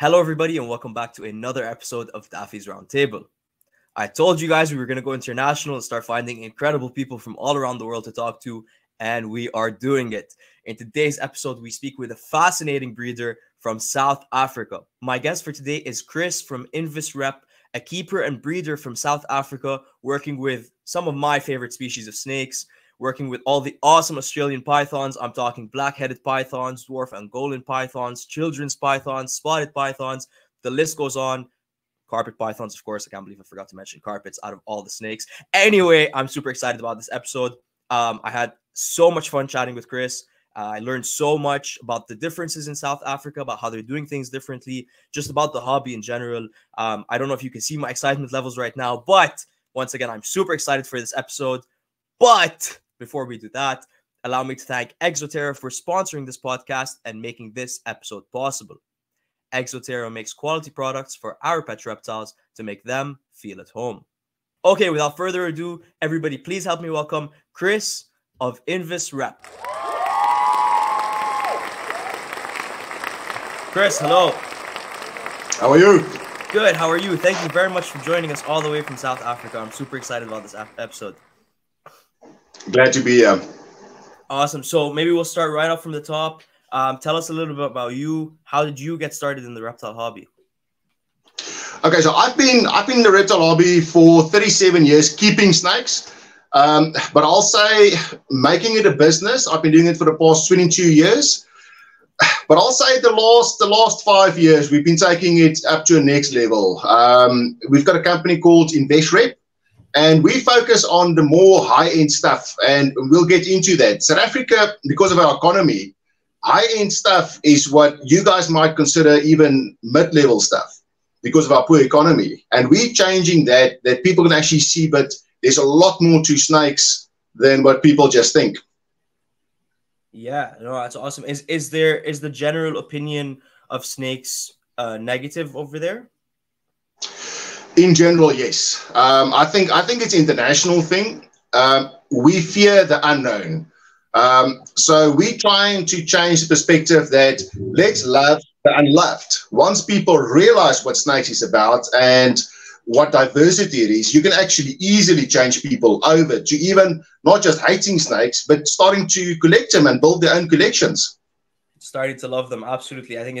Hello, everybody, and welcome back to another episode of Daffy's Roundtable. I told you guys we were going to go international and start finding incredible people from all around the world to talk to, and we are doing it. In today's episode, we speak with a fascinating breeder from South Africa. My guest for today is Chris from Inves Rep, a keeper and breeder from South Africa, working with some of my favorite species of snakes, working with all the awesome Australian pythons. I'm talking black-headed pythons, dwarf Angolan pythons, children's pythons, spotted pythons. The list goes on. Carpet pythons, of course. I can't believe I forgot to mention carpets out of all the snakes. Anyway, I'm super excited about this episode. I had so much fun chatting with Chris. I learned so much about the differences in South Africa, about how they're doing things differently, just about the hobby in general. I don't know if you can see my excitement levels right now, but once again, I'm super excited for this episode. But before we do that, allow me to thank Exo Terra for sponsoring this podcast and making this episode possible. Exo Terra makes quality products for our pet reptiles to make them feel at home. Okay, without further ado, everybody, please help me welcome Chris of Inves Rep. Chris, hello. How are you? Good, how are you? Thank you very much for joining us all the way from South Africa. I'm super excited about this episode. Glad to be here. Awesome. So maybe we'll start right off from the top. Tell us a little bit about you. How did you get started in the reptile hobby? Okay, so I've been in the reptile hobby for 37 years, keeping snakes. But I'll say making it a business. I've been doing it for the past 22 years. But I'll say the last 5 years, we've been taking it up to a next level. We've got a company called Innovate Rep. And we focus on the more high-end stuff, and we'll get into that. South Africa, because of our economy, high-end stuff is what you guys might consider even mid-level stuff because of our poor economy. And we're changing that people can actually see, but there's a lot more to snakes than what people just think. Yeah, no, that's awesome. Is the general opinion of snakes negative over there? In general, yes. I think it's an international thing. We fear the unknown. So we're trying to change the perspective that let's love the unloved. Once people realize what snakes is about and what diversity it is, you can actually easily change people over to even not just hating snakes, but starting to collect them and build their own collections. Starting to love them, absolutely. I think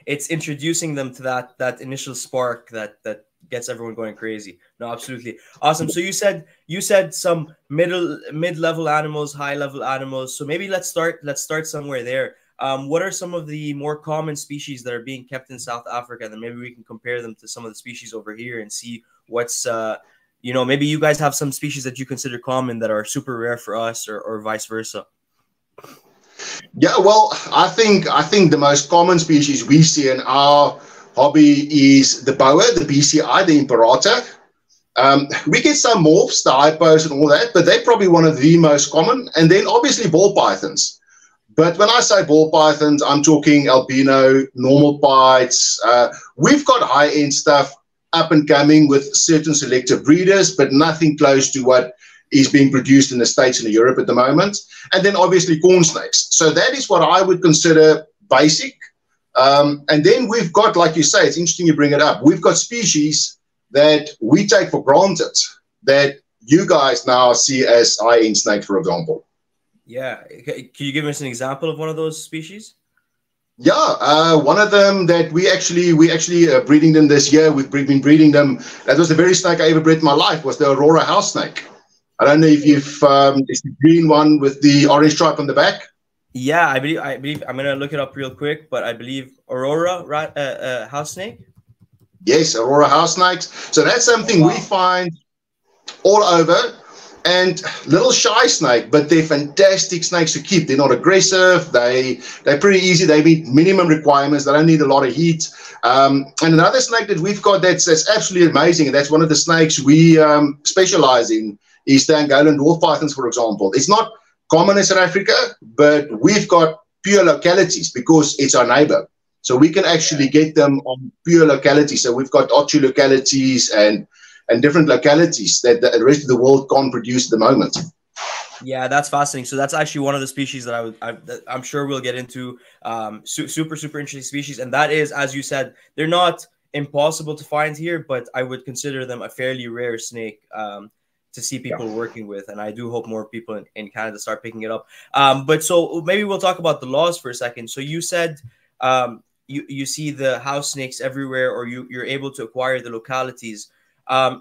it's introducing them to that initial spark that gets everyone going crazy. No, absolutely. Awesome. So you said some mid-level animals, high-level animals. So maybe let's start somewhere there. What are some of the more common species that are being kept in South Africa? And then maybe we can compare them to some of the species over here and see what's maybe you guys have some species that you consider common that are super rare for us, or vice versa. Yeah, well, I think the most common species we see in our hobby is the boa, the BCI, the imperator. We get some morphs, the hypos and all that, but they're probably one of the most common. And then obviously ball pythons. But when I say ball pythons, I'm talking albino, normal pyths. We've got high-end stuff up and coming with certain selective breeders, but nothing close to what is being produced in the States and Europe at the moment. And then obviously corn snakes. So that is what I would consider basic. And then we've got, like you say, it's interesting you bring it up. We've got species that we take for granted that you guys now see as high-end snake, for example. Yeah. Can you give us an example of one of those species? Yeah, one of them that we actually breeding them this year. We've been breeding them. That was the very snake I ever bred in my life, was the Aurora house snake. I don't know if you've it's the green one with the orange stripe on the back. Yeah, I believe I'm gonna look it up real quick, but I believe Aurora house snake. Yes, Aurora house snakes. So that's something we find all over. And little shy snake, but they're fantastic snakes to keep. They're not aggressive. They're pretty easy. They meet minimum requirements. They don't need a lot of heat. And another snake that we've got that's absolutely amazing, and that's one of the snakes we specialize in, is the Angolan dwarf pythons, for example. It's not common in South Africa, but we've got pure localities because it's our neighbor. So we can actually get them on pure localities. So we've got Ochu localities and different localities that the rest of the world can't produce at the moment. Yeah, that's fascinating. So that's actually one of the species that I'm sure we'll get into. Super interesting species, and that is, as you said, they're not impossible to find here, but I would consider them a fairly rare snake to see people working with, and I do hope more people in Canada start picking it up. But so maybe we'll talk about the laws for a second. So you said you see the house snakes everywhere, or you're able to acquire the localities.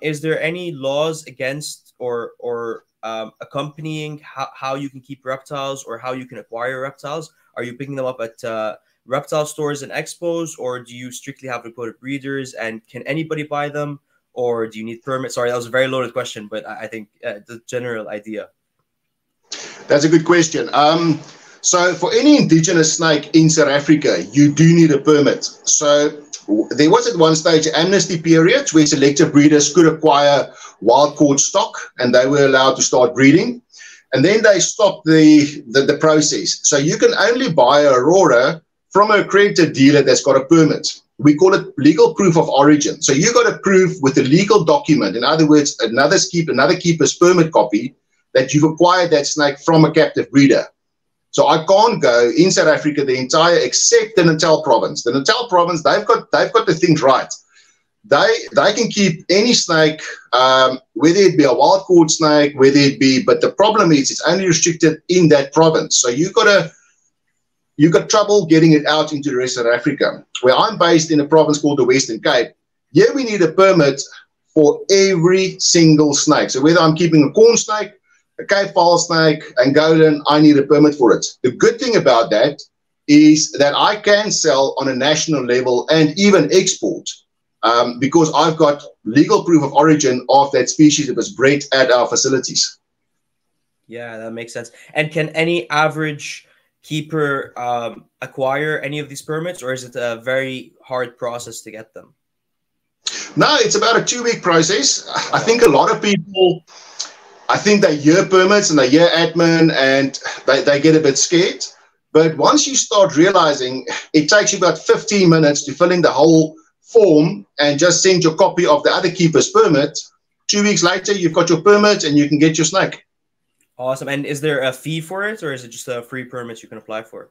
Is there any laws against or accompanying how you can keep reptiles or how you can acquire reptiles? Are you picking them up at reptile stores and expos, or do you strictly have to go to breeders? And can anybody buy them, or do you need permits? Sorry, that was a very loaded question, but I think the general idea. That's a good question. So for any indigenous snake in South Africa, you do need a permit. So there was at one stage an amnesty period where selective breeders could acquire wild-caught stock, and they were allowed to start breeding. And then they stopped the process. So you can only buy a Aurora from an accredited dealer that's got a permit. We call it legal proof of origin. So you got to prove with a legal document, in other words, another keeper's permit copy, that you've acquired that snake from a captive breeder. So I can't go in South Africa, the entire, except the Natal province. The Natal province, they've got the things right. They can keep any snake, whether it be a wild caught snake, whether it be, but the problem is it's only restricted in that province. So you got trouble getting it out into the rest of Africa. Where I'm based in a province called the Western Cape, here we need a permit for every single snake. So whether I'm keeping a corn snake, a Cape fowl snake, Angolan, I need a permit for it. The good thing about that is that I can sell on a national level and even export because I've got legal proof of origin of that species that was bred at our facilities. Yeah, that makes sense. And can any average keeper acquire any of these permits, or is it a very hard process to get them? No, it's about a 2-week process. I think a lot of people, I think they hear permits and they hear admin and they get a bit scared. But once you start realizing it takes you about 15 minutes to fill in the whole form and just send your copy of the other keeper's permit, 2 weeks later, you've got your permit and you can get your snake. Awesome. And is there a fee for it, or is it just a free permit you can apply for?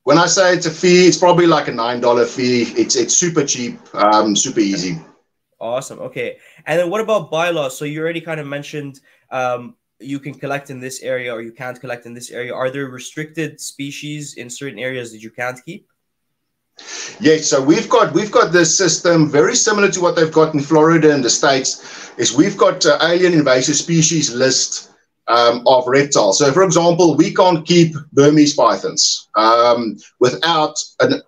When I say it's a fee, it's probably like a $9 fee. It's super cheap, super easy. Awesome. Okay. And then what about bylaws? So you already kind of mentioned you can collect in this area or you can't collect in this area. Are there restricted species in certain areas that you can't keep? Yes, so we've got this system very similar to what they've got in Florida and the States. Is we've got alien invasive species list of reptiles. So, for example, we can't keep Burmese pythons without an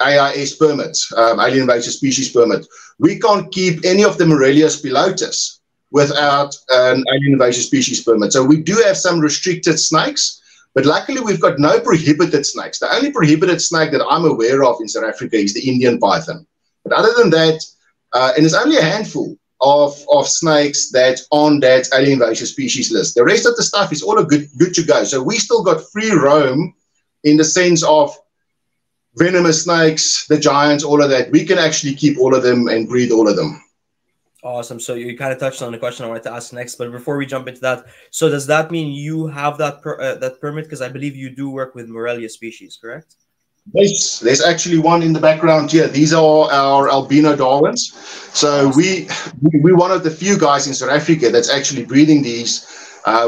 AIS permit, alien invasive species permit. We can't keep any of the Morelias pilotus without an alien invasive species permit. So we do have some restricted snakes, but luckily we've got no prohibited snakes. The only prohibited snake that I'm aware of in South Africa is the Indian python. But other than that, and it's only a handful of snakes that's on that alien invasive species list. The rest of the stuff is all good to go. So we still got free roam in the sense of venomous snakes, the giants, all of that. We can actually keep all of them and breed all of them. Awesome. So you kind of touched on the question I wanted to ask next, but before we jump into that, so does that mean you have that that permit? Because I believe you do work with Morelia species, correct? Yes, there's actually one in the background here. These are our albino Darwins. So we're one of the few guys in South Africa that's actually breeding these.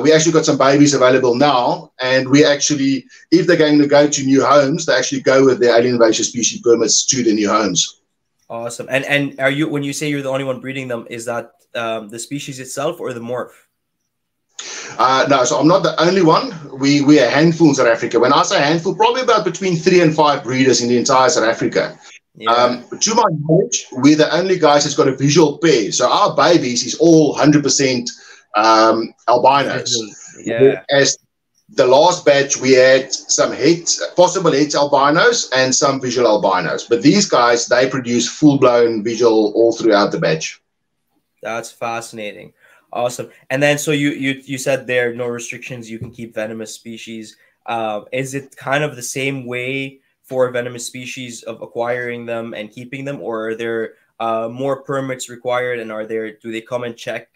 We actually got some babies available now, and we actually, if they're going to go to new homes, they actually go with their alien invasive species permits to the new homes. Awesome. And are you, when you say you're the only one breeding them, is that the species itself or the morph? No, so I'm not the only one. We are a handful in South Africa. When I say handful, probably about between 3 and 5 breeders in the entire South Africa. Yeah. To my knowledge, we're the only guys that's got a visual pair. So our babies is all 100% albinos. Yeah. As the last batch, we had some possible het albinos and some visual albinos. But these guys, they produce full-blown visual all throughout the batch. That's fascinating. Awesome. And then, so you said there are no restrictions. You can keep venomous species. Is it kind of the same way for venomous species of acquiring them and keeping them, or are there more permits required? And do they come and check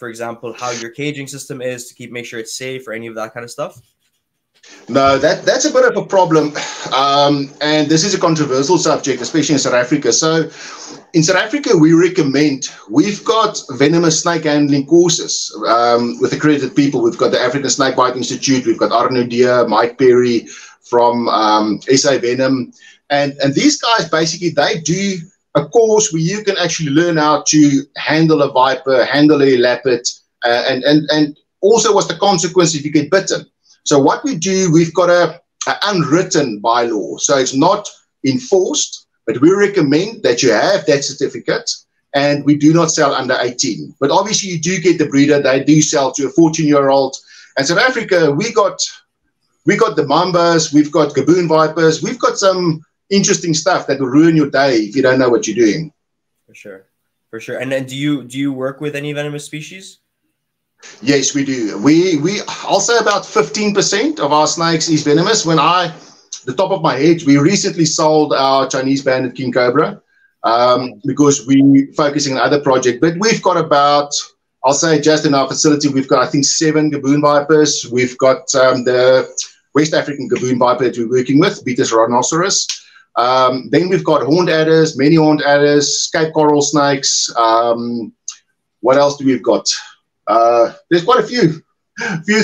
for example, how your caging system is to make sure it's safe or any of that kind of stuff? No, that's a bit of a problem. And this is a controversial subject, especially in South Africa. So in South Africa, we've got venomous snake handling courses with accredited people. We've got the African Snakebite Institute. We've got Arno Deer, Mike Perry from SA Venom. And these guys, basically, they do a course where you can actually learn how to handle a viper, handle a leopard, and also what's the consequence if you get bitten. So what we do, we've got an unwritten bylaw. So it's not enforced, but we recommend that you have that certificate, and we do not sell under 18. But obviously you do get the breeder. They do sell to a 14-year-old. And South Africa, we got the mambas, we've got gaboon vipers, we've got some interesting stuff that will ruin your day if you don't know what you're doing. For sure. For sure. And then do you work with any venomous species? Yes, we do. I'll say about 15% of our snakes is venomous. The top of my head, we recently sold our Chinese banded king cobra because we're focusing on other projects. But we've got about, I'll say just in our facility, we've got, I think, 7 gaboon vipers. We've got the West African gaboon viper that we're working with, Betus rhinoceros. Then we've got horned adders, many horned adders, Cape coral snakes. What else do we've got? There's quite a few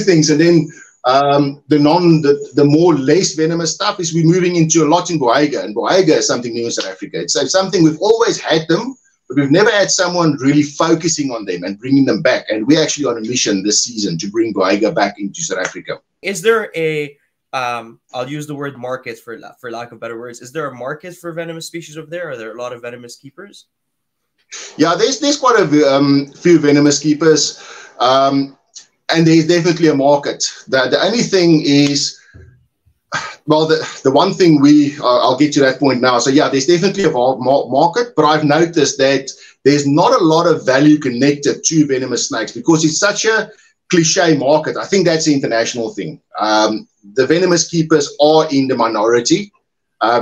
things. And then the more less venomous stuff is we're moving into a lot in Boaiga. And Boaiga is something new in South Africa. It's something we've always had them, but we've never had someone really focusing on them and bringing them back. And we're actually on a mission this season to bring Boaiga back into South Africa. Is there a I'll use the word market for lack of better words. Is there a market for venomous species over there? Are there a lot of venomous keepers? Yeah, there's quite a few venomous keepers, and there's definitely a market. The only thing is, well, the one thing I'll get to that point now. So yeah, there's definitely a market, but I've noticed that there's not a lot of value connected to venomous snakes because it's such a cliche market. I think that's the international thing. The venomous keepers are in the minority,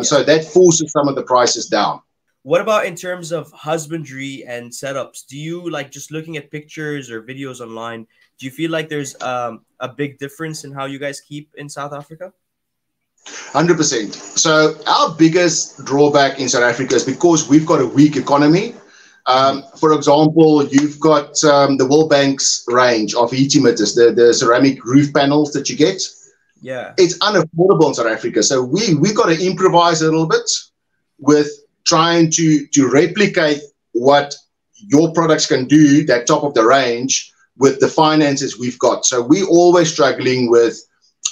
so that forces some of the prices down. What about in terms of husbandry and setups? Do you, like, just looking at pictures or videos online, do you feel like there's a big difference in how you guys keep in South Africa? 100%. So our biggest drawback in South Africa is because we've got a weak economy. For example, you've got the Wilbanks range of heat emitters, the ceramic roof panels that you get. Yeah, it's unaffordable in South Africa. So we got to improvise a little bit with trying to replicate what your products can do, that top of the range, with the finances we've got. So we're always struggling with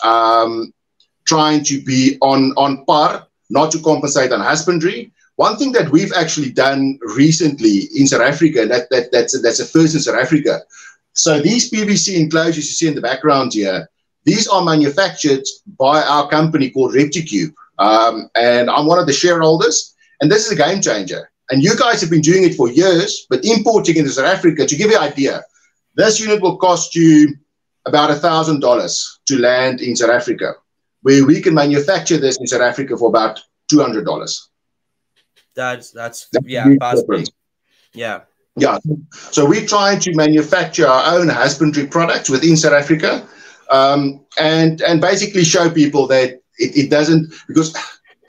trying to be on par, not to compensate on husbandry. One thing that we've actually done recently in South Africa, that's a first in South Africa. So these PVC enclosures you see in the background here, these are manufactured by our company called Reptile. And I'm one of the shareholders, and this is a game changer. And you guys have been doing it for years, but importing into South Africa, to give you an idea, this unit will cost you about $1,000 to land in South Africa, where we can manufacture this in South Africa for about $200. That's fascinating. Yeah. So we're trying to manufacture our own husbandry products within South Africa, and basically show people that it doesn't, because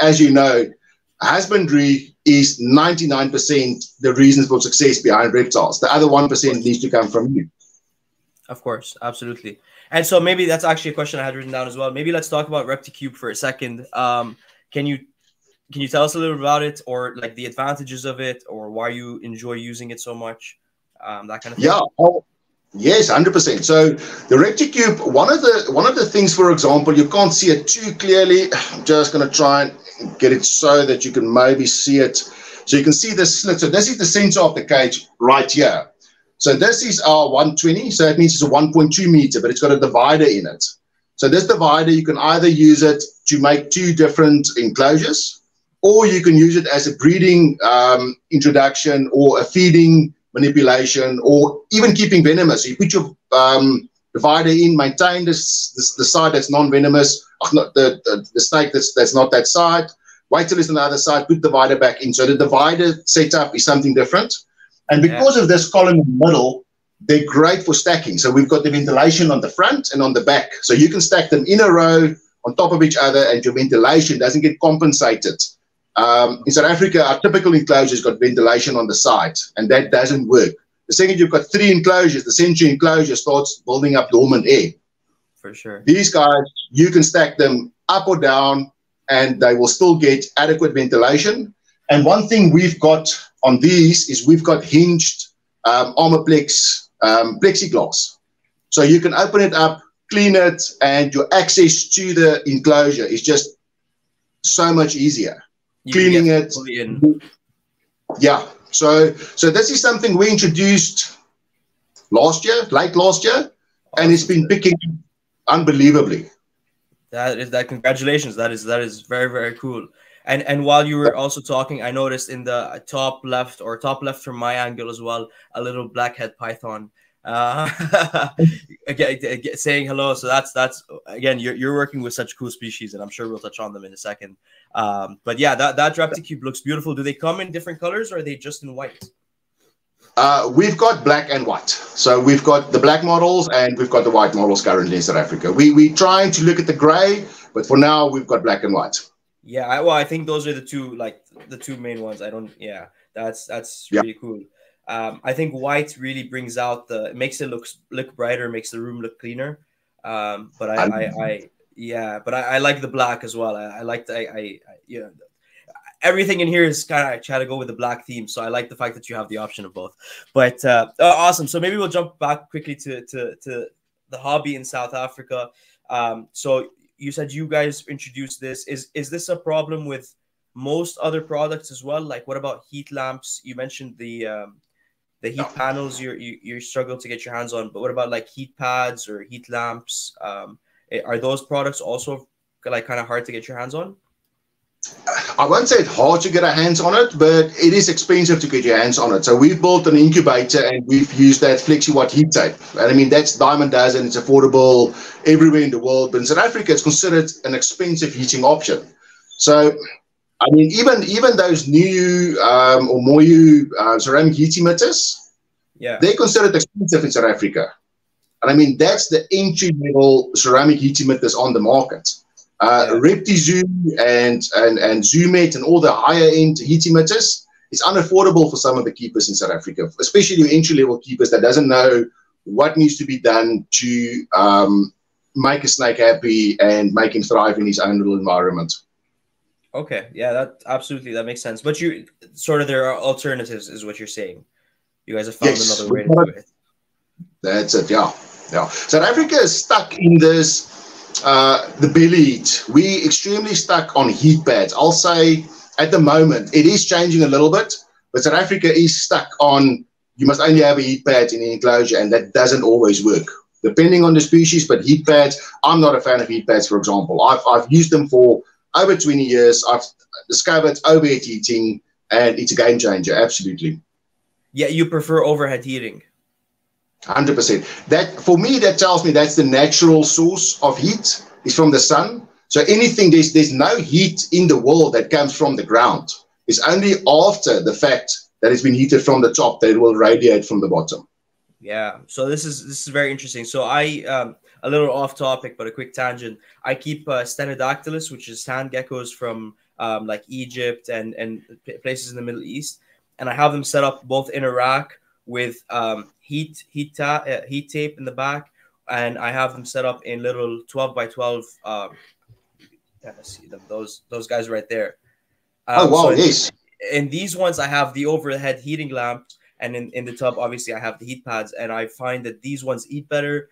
as you know, husbandry is 99% the reasons for success behind reptiles. The other 1% needs to come from you. Of course, absolutely. And so maybe that's actually a question I had written down as well. Maybe let's talk about ReptiCube for a second. Can you tell us a little about it, or like the advantages of it, or why you enjoy using it so much? That kind of thing. Yeah. Yes, 100%. So the ReptiCube, one of the things, for example, you can't see it too clearly. I'm just going to try and get it so that you can maybe see it. So you can see the slit. So this is the center of the cage right here. So this is our 120. So that means it's a 1.2 meter, but it's got a divider in it. So this divider, you can either use it to make 2 different enclosures, or you can use it as a breeding introduction, or a feeding manipulation, or even keeping venomous. So you put your divider in, maintain the side that's non-venomous, the snake that's not that side, wait till it's on the other side, put the divider back in. So the divider setup is something different. And because of this column in the middle, they're great for stacking. So we've got the ventilation on the front and on the back. So you can stack them in a row on top of each other, and your ventilation doesn't get compensated. In South Africa, our typical enclosure's got ventilation on the side, and that doesn't work. The second you've got 3 enclosures, the central enclosure starts building up dormant air. For sure. These guys, you can stack them up or down, and they will still get adequate ventilation. And one thing we've got on these is we've got hinged Armorplex plexiglass. So you can open it up, clean it, and your access to the enclosure is just so much easier. Cleaning it. Yeah. So this is something we introduced late last year, and it's been picking unbelievably. Congratulations. That is very, very cool. And while you were also talking, I noticed in the top left from my angle as well, a little blackhead python saying hello. So that's again, you're working with such cool species, and I'm sure we'll touch on them in a second. But yeah, that Repticube looks beautiful. Do they come in different colors, or are they just in white? We've got black and white. So we've got the black models and we've got the white models currently in South Africa. We're trying to look at the gray, but for now we've got black and white. Yeah, I think those are the two main ones. That's really cool. I think white really brings out it makes it look brighter, makes the room look cleaner. But I like the black as well. Everything in here is kind of trying to go with the black theme, so I like the fact that you have the option of both. But awesome. So maybe we'll jump back quickly to the hobby in South Africa. So you said you guys introduced this. Is this a problem with most other products as well? Like, what about heat lamps? You mentioned the heat panels you struggle to get your hands on, but what about like heat pads or heat lamps? Are those products also like kind of hard to get your hands on? I won't say it's hard to get our hands on it, but it is expensive to get your hands on it. So we've built an incubator and we've used that FlexiWatt heat tape. And I mean, that's Diamond does, and it's affordable everywhere in the world. But in South Africa, it's considered an expensive heating option. So, I mean, even those new or more ceramic heat emitters, they're considered expensive in South Africa. And I mean, that's the entry-level ceramic heat emitters on the market. Reptizoom and Zoomet and all the higher-end heat emitters is unaffordable for some of the keepers in South Africa, especially entry-level keepers that doesn't know what needs to be done to make a snake happy and make him thrive in his own little environment. Okay, yeah, that makes sense. But there are alternatives, is what you're saying. You guys have found another way to do it. That's it. Yeah. South Africa is stuck in this. The belly heat, we extremely stuck on heat pads. I'll say at the moment it is changing a little bit, but South Africa is stuck on you must only have a heat pad in the enclosure, and that doesn't always work depending on the species. But heat pads, I'm not a fan of heat pads. For example, I've used them for over 20 years. I've discovered overhead heating, and it's a game changer. Absolutely. Yeah, you prefer overhead heating. 100%. That for me, that tells me that's the natural source of heat is from the sun. So anything, there's no heat in the world that comes from the ground. It's only after the fact that it's been heated from the top that it will radiate from the bottom. Yeah. So this is very interesting. So a little off topic, but a quick tangent. I keep Stenodactylus, which is sand geckos from like Egypt and places in the Middle East, and I have them set up both in a rack with heat tape in the back, and I have them set up in little 12 by 12. See them, those guys right there. Oh wow! So yes. In these ones, I have the overhead heating lamps, and in the tub, obviously, I have the heat pads. And I find that these ones eat better.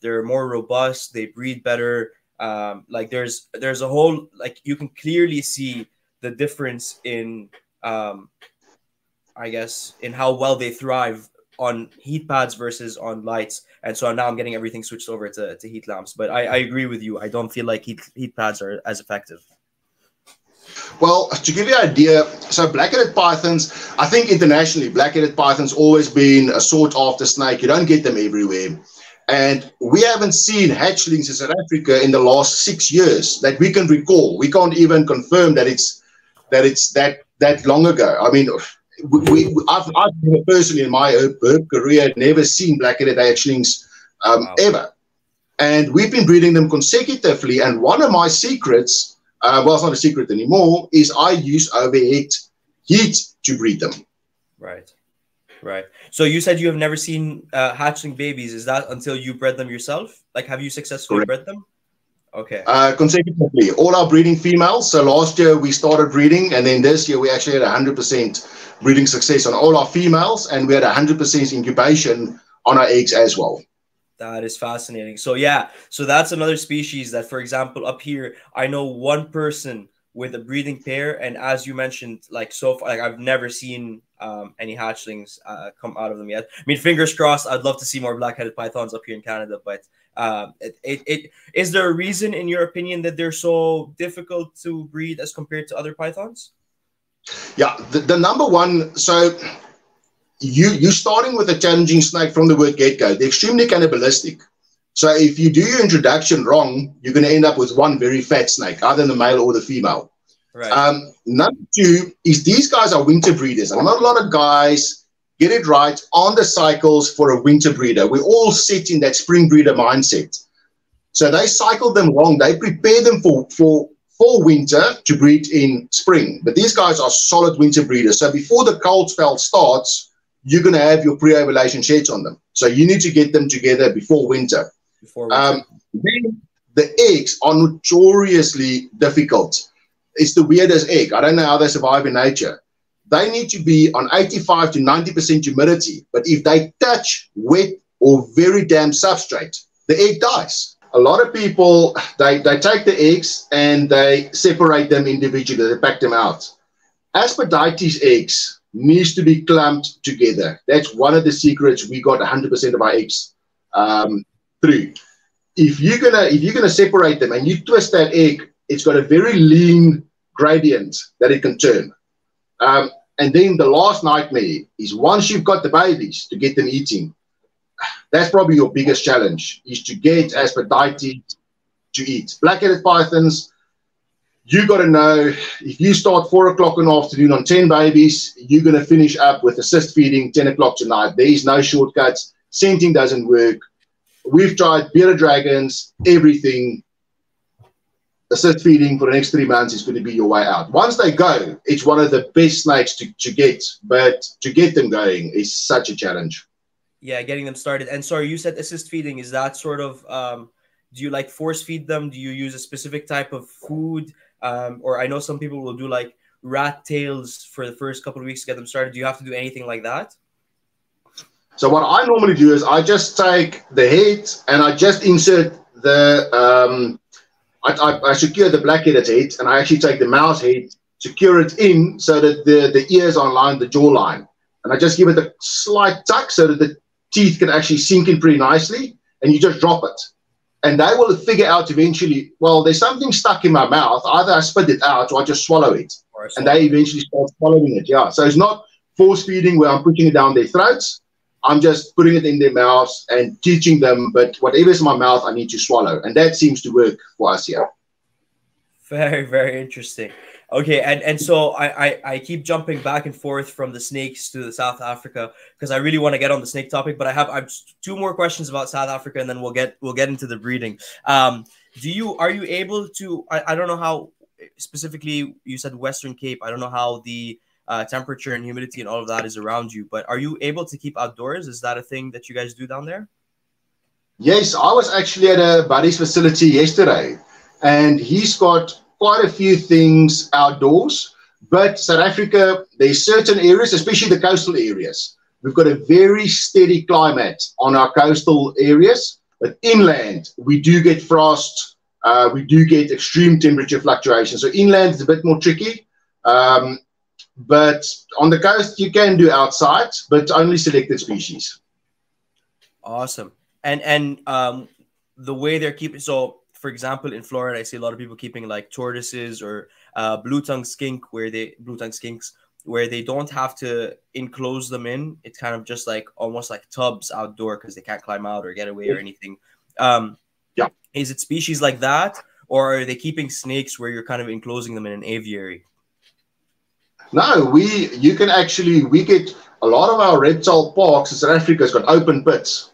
They're more robust. They breathe better. Like there's a whole, like, you can clearly see the difference in I guess in how well they thrive on heat pads versus on lights. And so now I'm getting everything switched over to heat lamps. But I agree with you. I don't feel like heat pads are as effective. Well, to give you an idea, so black-headed pythons, I think internationally, black-headed pythons always been a sought-after snake. You don't get them everywhere. And we haven't seen hatchlings in South Africa in the last 6 years that we can recall. We can't even confirm that it's that long ago. I mean, I've never personally in my herb career never seen black-headed hatchlings ever. And we've been breeding them consecutively. And one of my secrets, well, it's not a secret anymore, is I use overhead heat to breed them. Right. Right. So you said you have never seen hatchling babies. Is that until you bred them yourself? Like, have you successfully bred them? Okay. Consecutively, all our breeding females. So last year we started breeding, and then this year we actually had 100% breeding success on all our females, and we had 100% incubation on our eggs as well. That is fascinating. So yeah, so that's another species that, for example, up here, I know one person with a breeding pair, and as you mentioned, like so far, like I've never seen any hatchlings come out of them yet. I mean, fingers crossed. I'd love to see more black-headed pythons up here in Canada, but is there a reason, in your opinion, that they're so difficult to breed as compared to other pythons? Yeah, the number one. So you're starting with a challenging snake from the word get-go. They're extremely cannibalistic. So if you do your introduction wrong, you're going to end up with one very fat snake, either the male or the female. Right. Number two is these guys are winter breeders. And not a lot of guys get it right on the cycles for a winter breeder. We all sit in that spring breeder mindset. So they cycle them wrong. They prepare them for winter to breed in spring. But these guys are solid winter breeders. So before the cold spell starts, you're going to have your pre-ovulation sheds on them. So you need to get them together before winter. Then the eggs are notoriously difficult. It's the weirdest egg. I don't know how they survive in nature. They need to be on 85 to 90% humidity. But if they touch wet or very damp substrate, the egg dies. A lot of people, they take the eggs and they separate them individually. They pack them out. Asphodite eggs needs to be clumped together. That's one of the secrets we got 100% of our eggs through. If you're gonna separate them and you twist that egg, it's got a very lean gradient that it can turn. And then the last nightmare is once you've got the babies, to get them eating. That's probably your biggest challenge, is to get asphodite to eat. Black-headed pythons, you got to know, if you start 4 o'clock in the afternoon on 10 babies, you're going to finish up with assist feeding 10 o'clock tonight. There is no shortcuts. Scenting doesn't work. We've tried bearded dragons, everything. Assist feeding for the next 3 months is going to be your way out. Once they go, it's one of the best snakes to get, but to get them going is such a challenge. Yeah, getting them started. And sorry, you said assist feeding. Is that sort of, do you like force feed them? Do you use a specific type of food? Or I know some people will do like rat tails for the first couple of weeks to get them started. Do you have to do anything like that? So what I normally do is I just take the head and I just insert the, I secure the black-headed head, and I actually take the mouse head, secure it in so that the ears are aligned, the jawline. And I just give it a slight tuck so that the teeth can actually sink in pretty nicely, and you just drop it. And they will figure out eventually, well, there's something stuck in my mouth. Either I spit it out or I just swallow it. And they eventually start swallowing it, yeah. So it's not force feeding where I'm pushing it down their throats. I'm just putting it in their mouths and teaching them, but whatever's in my mouth, I need to swallow. And that seems to work for us here. Very, very interesting. Okay, and so I keep jumping back and forth from the snakes to the South Africa because I really want to get on the snake topic, but I've 2 more questions about South Africa, and then we'll get into the breeding. Are you able to? I don't know how specifically you said Western Cape. I don't know how the temperature and humidity and all of that is around you, but are you able to keep outdoors? Is that a thing that you guys do down there? Yes, I was actually at a buddy's facility yesterday, and he's got quite a few things outdoors. But South Africa, there's certain areas, especially the coastal areas. We've got a very steady climate on our coastal areas, but inland, we do get frost. We do get extreme temperature fluctuations. So inland is a bit more tricky. But on the coast, you can do outside, but only selected species. Awesome. And the way they're keeping, so for example, in Florida, I see a lot of people keeping like tortoises or blue-tongue skinks where they don't have to enclose them in. It's kind of just like almost like tubs outdoor because they can't climb out or get away or anything. Yeah. Is it species like that, or are they keeping snakes where you're kind of enclosing them in an aviary? No, you can actually, we get a lot of our reptile parks in South Africa has got open pits.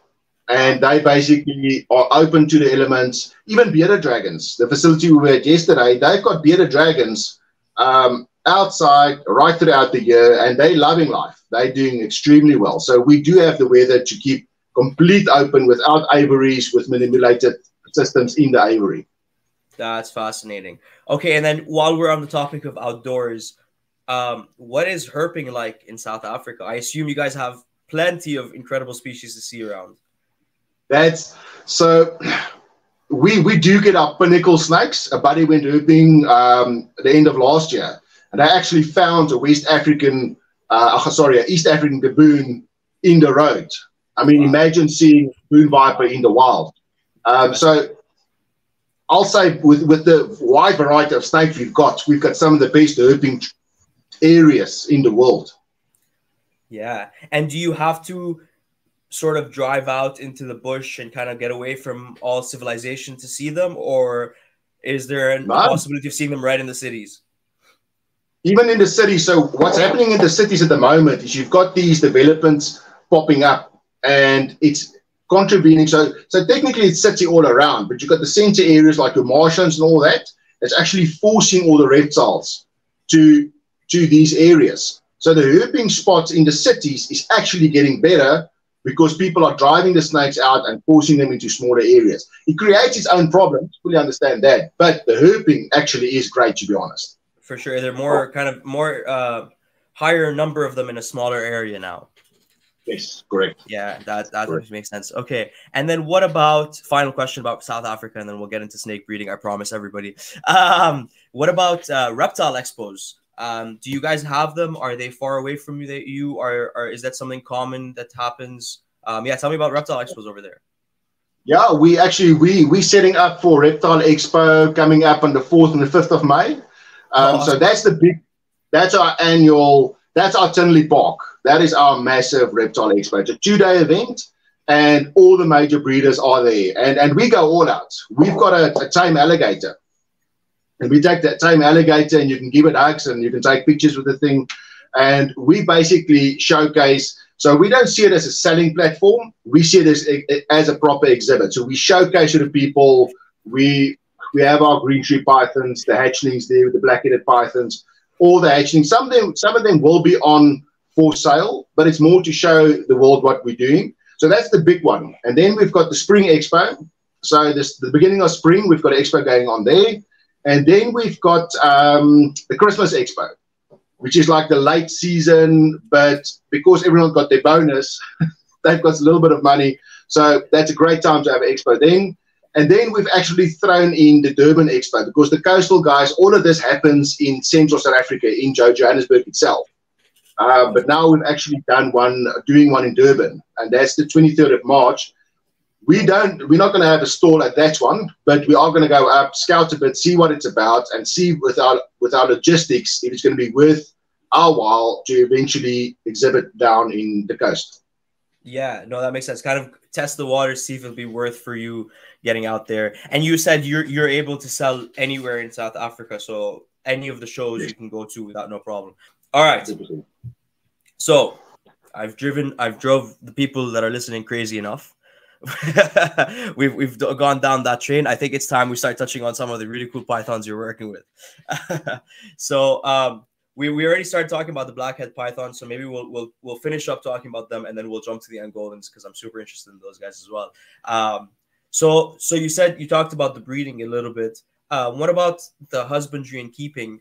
And they basically are open to the elements. Even bearded dragons, the facility we were at yesterday, they've got bearded dragons outside right throughout the year, and they're loving life. They're doing extremely well. So we do have the weather to keep complete open without aviaries, with manipulated systems in the aviary. That's fascinating. Okay, and then while we're on the topic of outdoors, what is herping like in South Africa? I assume you guys have plenty of incredible species to see around. That's so. We do get our pinnacle snakes. A buddy went herping at the end of last year, and they actually found a East African baboon in the road. I mean, imagine seeing a baboon viper in the wild. So I'll say with the wide variety of snakes we've got some of the best herping areas in the world. Yeah, and do you have to sort of drive out into the bush and kind of get away from all civilization to see them, or is there a possibility of seeing them right in the cities? Even in the city. So what's happening in the cities at the moment is you've got these developments popping up, and it's contravening. So technically it's city all around, but you've got the center areas like the marshlands and all that. It's actually forcing all the reptiles to these areas. So the herping spots in the cities is actually getting better, because people are driving the snakes out and forcing them into smaller areas. It creates its own problems, fully understand that, but the herping actually is great, to be honest. For sure. They're more higher number of them in a smaller area now. Yes, correct. Yeah, that makes sense. Okay, and then what about, final question about South Africa, and then we'll get into snake breeding, I promise everybody. What about reptile expos? Do you guys have them? Are they far away from you? Or is that something common that happens? Yeah, tell me about reptile expos over there. Yeah, we setting up for Reptile Expo coming up on the 4th and the 5th of May. So that's our annual, that's our Tinley Park. That is our massive Reptile Expo. It's a 2-day event, and all the major breeders are there. And we go all out. We've got a tame alligator. And we take that tame alligator, and you can give it hugs, and you can take pictures with the thing. And we basically showcase. So we don't see it as a selling platform. We see it as a proper exhibit. So we showcase to the people. We have our green tree pythons, the hatchlings there, the black-headed pythons, all the hatchlings. Some of them will be on for sale, but it's more to show the world what we're doing. So that's the big one. And then we've got the Spring Expo. So the beginning of spring, we've got an expo going on there. And then we've got the Christmas Expo, which is like the late season, but because everyone got their bonus, they've got a little bit of money. So that's a great time to have an expo then. And then we've actually thrown in the Durban Expo, because the coastal guys, all of this happens in central South Africa, in Johannesburg itself. But now we've actually doing one in Durban, and that's the 23rd of March. We're not going to have a stall at that one, but we are going to go up, scout a bit, see what it's about, and see with our logistics if it's going to be worth our while to eventually exhibit down in the coast. Yeah, no, that makes sense. Kind of test the water, see if it'll be worth for you getting out there. And you said you're able to sell anywhere in South Africa, so any of the shows you can go to without no problem. All right. 100%. So I've drove the people that are listening crazy enough. we've gone down that train. I think it's time we start touching on some of the really cool pythons you're working with. So we already started talking about the blackhead python, so maybe we'll finish up talking about them, and then we'll jump to the Angolans, because I'm super interested in those guys as well. So you talked about the breeding a little bit. What about the husbandry and keeping?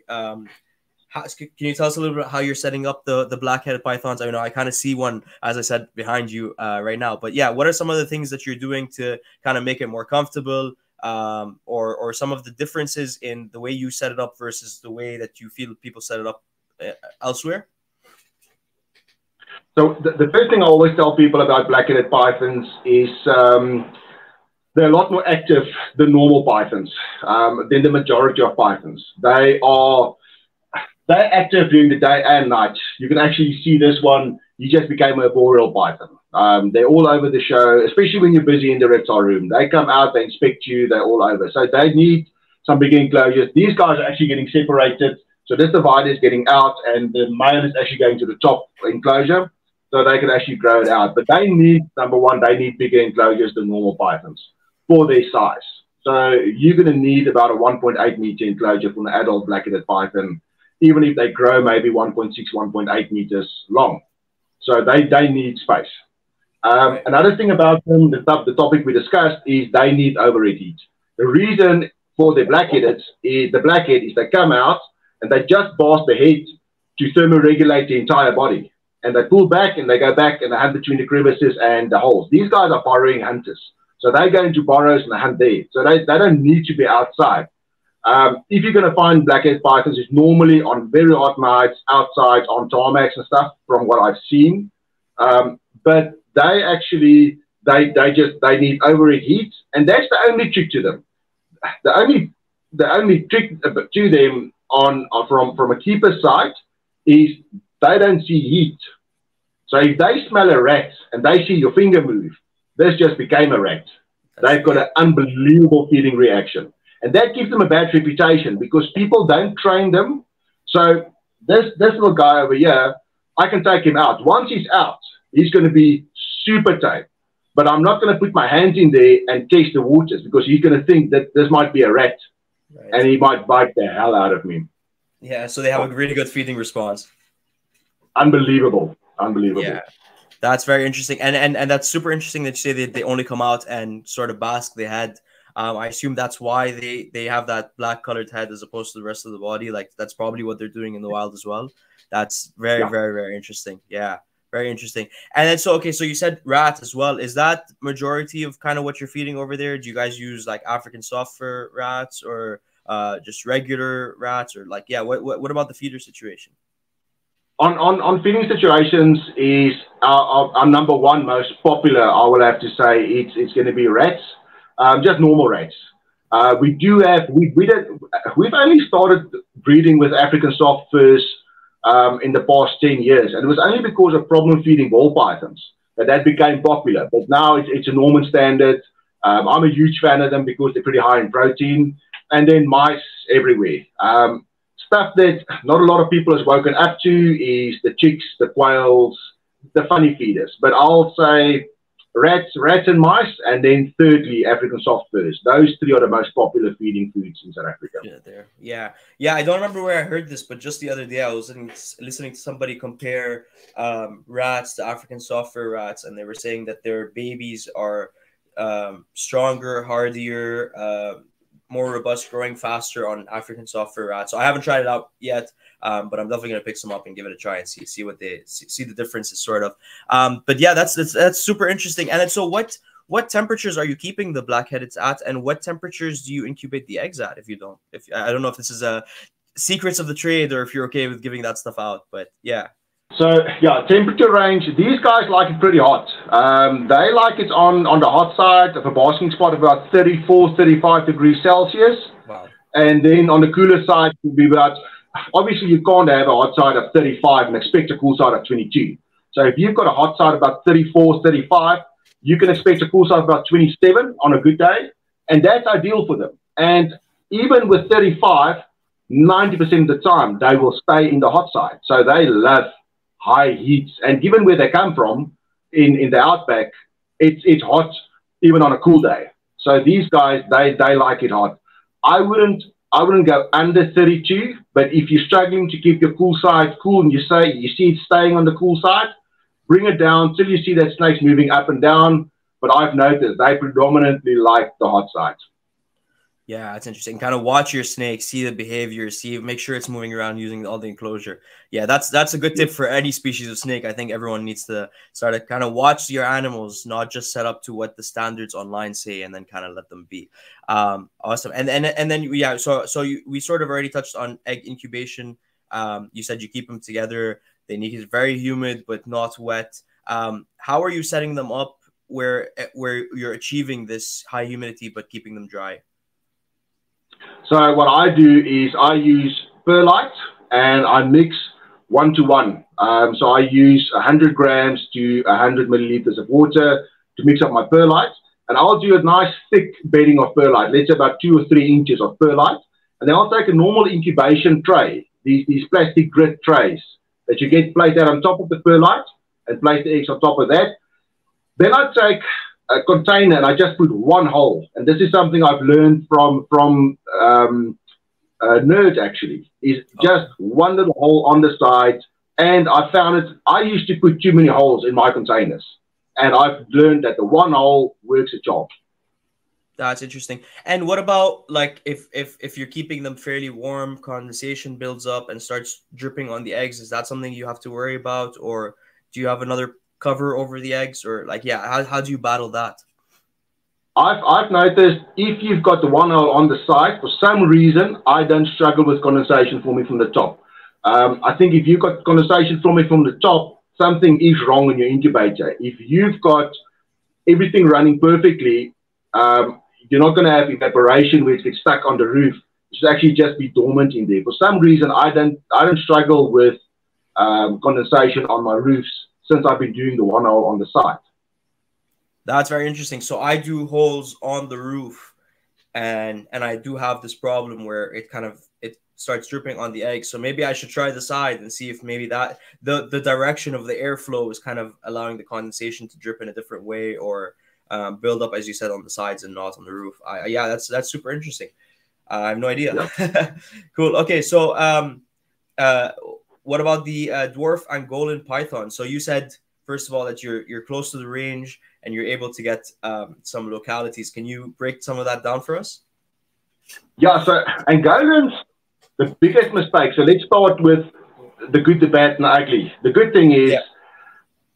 Can you tell us a little bit how you're setting up the black-headed pythons? I know I kind of see one, as I said, behind you right now. But yeah, what are some of the things that you're doing to kind of make it more comfortable, or some of the differences in the way you set it up versus the way that you feel people set it up elsewhere? So the first thing I always tell people about black-headed pythons is they're a lot more active than normal pythons, than the majority of pythons. They're active during the day and night. You can actually see this one. You just became a boreal python. They're all over the show, especially when you're busy in the reptile room. They come out, they inspect you, they're all over. So they need some big enclosures. These guys are actually getting separated So this divider is getting out, and the male is actually going to the top enclosure, so they can actually grow it out. But they need, number one, they need bigger enclosures than normal pythons for their size. So you're going to need about a 1.8 meter enclosure for an adult black-headed python, even if they grow maybe 1.6, 1.8 meters long. So they need space. Another thing about them, the topic we discussed, is they need overhead heat. The reason for the black-headed is they come out and they just blast the head to thermoregulate the entire body. And they pull back and they go back and they hunt between the crevices and the holes. These guys are burrowing hunters. So they go into burrows and they hunt there. So they don't need to be outside. If you're going to find black-headed pythons, it's normally on very hot nights, outside, on tarmacs and stuff, from what I've seen. But they actually, they need overhead heat, and that's the only trick to them. The only trick to them from a keeper's side is they don't see heat. So if they smell a rat and they see your finger move, this just became a rat. They've got an unbelievable feeding reaction. And that gives them a bad reputation because people don't train them. So this little guy over here, I can take him out. Once he's out, he's going to be super tame. But I'm not going to put my hands in there and test the waters because he's going to think that this might be a rat. Right. And he might bite the hell out of me. Yeah, so they have a really good feeding response. Unbelievable. Unbelievable. Yeah, that's very interesting. And that's super interesting that you say that they only come out and sort of bask the head. I assume that's why they have that black colored head as opposed to the rest of the body. Like that's probably what they're doing in the wild as well. That's very, very, very interesting. Yeah, very interesting. And then so you said rat as well. Is that majority of kind of what you're feeding over there? Do you guys use like African soft fur rats or just regular rats or like what about the feeder situation? On feeding situations is our number one most popular. I will have to say it's going to be rats. Just normal rats. We've only started breeding with African soft furs in the past 10 years, and it was only because of problem feeding ball pythons that became popular. But now it's a Norman standard. I'm a huge fan of them because they're pretty high in protein, and then mice everywhere. Stuff that not a lot of people has woken up to is the chicks, the quails, the funny feeders. But I'll say rats and mice, and then thirdly, African soft furs. Those three are the most popular feeding foods in South Africa. Yeah. I don't remember where I heard this, but just the other day I was listening to somebody compare rats to African soft fur rats, and they were saying that their babies are stronger, hardier, more robust, growing faster on African soft fur rats. So I haven't tried it out yet, but I'm definitely gonna pick some up and give it a try and see what they see the differences sort of. But yeah, that's super interesting. And then so what temperatures are you keeping the black-headeds at, and what temperatures do you incubate the eggs at? If I don't know if this is a secrets of the trade or if you're okay with giving that stuff out, but yeah. So yeah, temperature range. These guys like it pretty hot. They like it on the hot side of a basking spot about 34, 35 degrees Celsius. Wow. And then on the cooler side would be about. Obviously, you can't have a hot side of 35 and expect a cool side of 22. So if you've got a hot side about 34, 35, you can expect a cool side of about 27 on a good day, and that's ideal for them. And even with 35, 90% of the time they will stay in the hot side. So they love high heats, and given where they come from in the outback, it's hot even on a cool day. So these guys they like it hot. I wouldn't go under 32, but if you're struggling to keep your cool side cool and you see it staying on the cool side, bring it down till you see that snake's moving up and down. But I've noticed they predominantly like the hot sides. Yeah, that's interesting. Kind of watch your snake, see the behavior, make sure it's moving around using all the enclosure. Yeah, that's a good tip for any species of snake. I think everyone needs to start to kind of watch your animals, not just set up to what the standards online say and then kind of let them be. Awesome. And then yeah, so we sort of already touched on egg incubation. You said you keep them together. They need it very humid but not wet. How are you setting them up where you're achieving this high humidity but keeping them dry? So what I do is I use perlite and I mix 1-to-1. So I use 100 grams to 100 milliliters of water to mix up my perlite. And I'll do a nice thick bedding of perlite, let's say about 2 or 3 inches of perlite. And then I'll take a normal incubation tray these plastic grid trays that you get placed out on top of the perlite and place the eggs on top of that. Then I take a container and I just put one hole. And this is something I've learned from nerds actually, is just one little hole on the side. And I found it, I used to put too many holes in my containers. And I've learned that the one hole works a job. That's interesting. And what about like if you're keeping them fairly warm, condensation builds up and starts dripping on the eggs? Is that something you have to worry about, or do you have another cover over the eggs, or like, yeah, how do you battle that? I've noticed if you've got the one hole on the side, for some reason, I don't struggle with condensation forming from the top. I think if you've got condensation forming from the top, something is wrong in your incubator. If you've got everything running perfectly, you're not going to have evaporation which gets stuck on the roof. It should actually just be dormant in there. For some reason, I don't struggle with condensation on my roofs since I've been doing the one hole on the side. That's very interesting. So I do holes on the roof, and I do have this problem where it starts dripping on the eggs. So maybe I should try the side and see if maybe that the direction of the airflow is kind of allowing the condensation to drip in a different way, or build up, as you said, on the sides and not on the roof. Yeah, that's super interesting. I have no idea. Yeah. Cool. Okay, so what about the dwarf Angolan python? So you said, first of all, that you're close to the range and you're able to get some localities. Can you break some of that down for us? Yeah, so Angolans, the biggest mistake. So let's start with the good, the bad, and the ugly. The good thing is,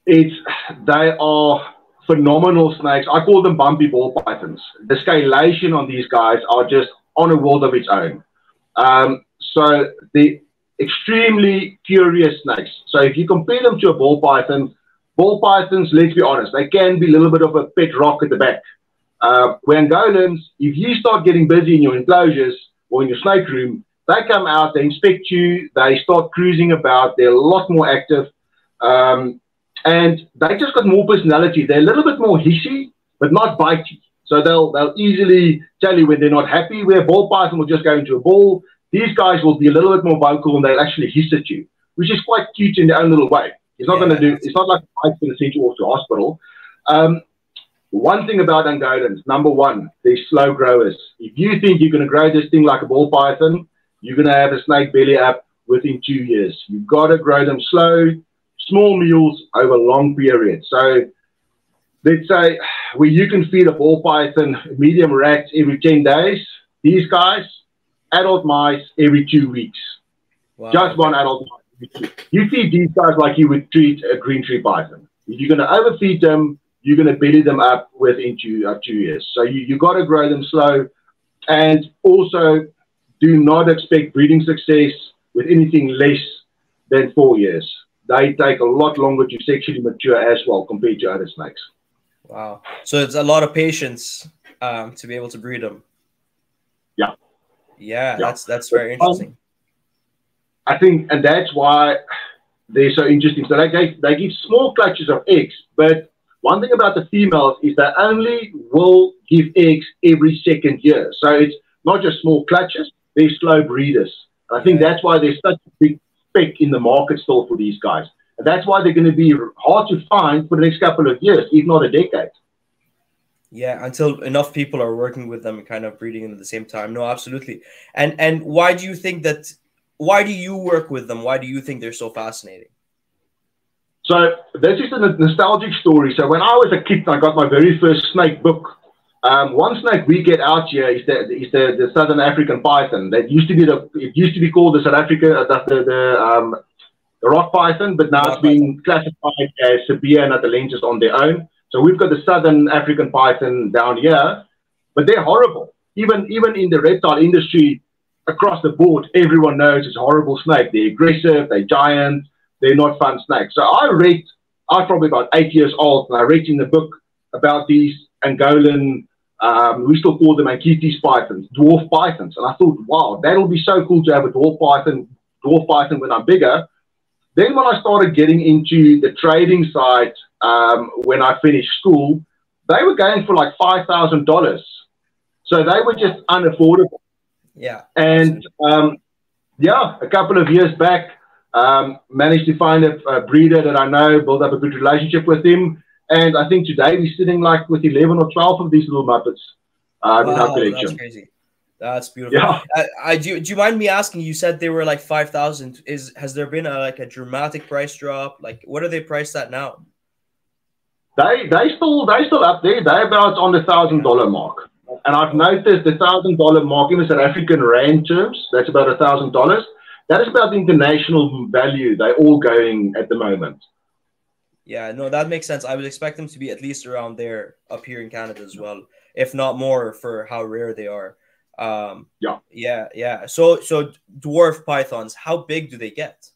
they are phenomenal snakes. I call them bumpy ball pythons. The scalation on these guys are just on a world of its own. So the extremely curious snakes. So if you compare them to a ball pythons, let's be honest, they can be a little bit of a pet rock at the back. Where Angolans, if you start getting busy in your enclosures or in your snake room, they come out, they inspect you, they start cruising about, they're a lot more active, and they just got more personality. They're a little bit more hissy, but not bitey. So they'll easily tell you when they're not happy, where a ball python will just go into a ball. These guys will be a little bit more vocal and they'll actually hiss at you, which is quite cute in their own little way. It's not going to do, it's not like a bite's going to send you off to hospital. One thing about Angolans, number one, they're slow growers. If you think you're going to grow this thing like a ball python, you're going to have a snake belly up within 2 years. You've got to grow them slow, small meals over long periods. So let's say where you can feed a ball python medium rats every 10 days, these guys, adult mice every 2 weeks. Wow. Just one adult mice. You feed these guys like you would treat a green tree python. If you're going to overfeed them, you're going to belly them up within 2 years. So you got to grow them slow, and also do not expect breeding success with anything less than 4 years. They take a lot longer to sexually mature as well compared to other snakes. Wow. So it's a lot of patience to be able to breed them. Yeah. Yeah, that's very interesting. I think, and that's why they're so interesting. So they give small clutches of eggs, but one thing about the females is they only will give eggs every second year. So it's not just small clutches, they're slow breeders. I think that's why there's such a big spec in the market still for these guys. And that's why they're going to be hard to find for the next couple of years, if not a decade. Yeah, until enough people are working with them and kind of breeding them at the same time. No, absolutely. And why do you think that, why do you work with them? Why do you think they're so fascinating? So this is a nostalgic story. So when I was a kid, I got my very first snake book. One snake we get out here is the Southern African python. That used to be it used to be called the South Africa the rock python, but now it's been classified as severe and other lenses on their own. So we've got the Southern African python down here, but they're horrible. Even in the reptile industry across the board, everyone knows it's a horrible snake. They're aggressive, they're giant, they're not fun snakes. So I was probably about 8 years old, and I read in the book about these Angolan, we still call them Ankites pythons, dwarf pythons. And I thought, wow, that'll be so cool to have a dwarf python when I'm bigger. Then when I started getting into the trading side, when I finished school, they were going for like $5,000. So they were just unaffordable. Yeah. And Yeah, a couple of years back, managed to find a breeder that I know, build up a good relationship with him. And I think today we're sitting like with 11 or 12 of these little Muppets in our Wow, that's collection. crazy. That's beautiful. Yeah. Do you mind me asking? You said they were like 5,000. Has there been a dramatic price drop? Like, what are they priced at now? They still up there. They're about on the $1,000 mark. And I've noticed the $1,000 mark in the South African rand terms, that's about $1,000. That is about the international value they're all going at the moment. Yeah, no, that makes sense. I would expect them to be at least around there up here in Canada as well, if not more, for how rare they are. Yeah. So dwarf pythons, how big do they get?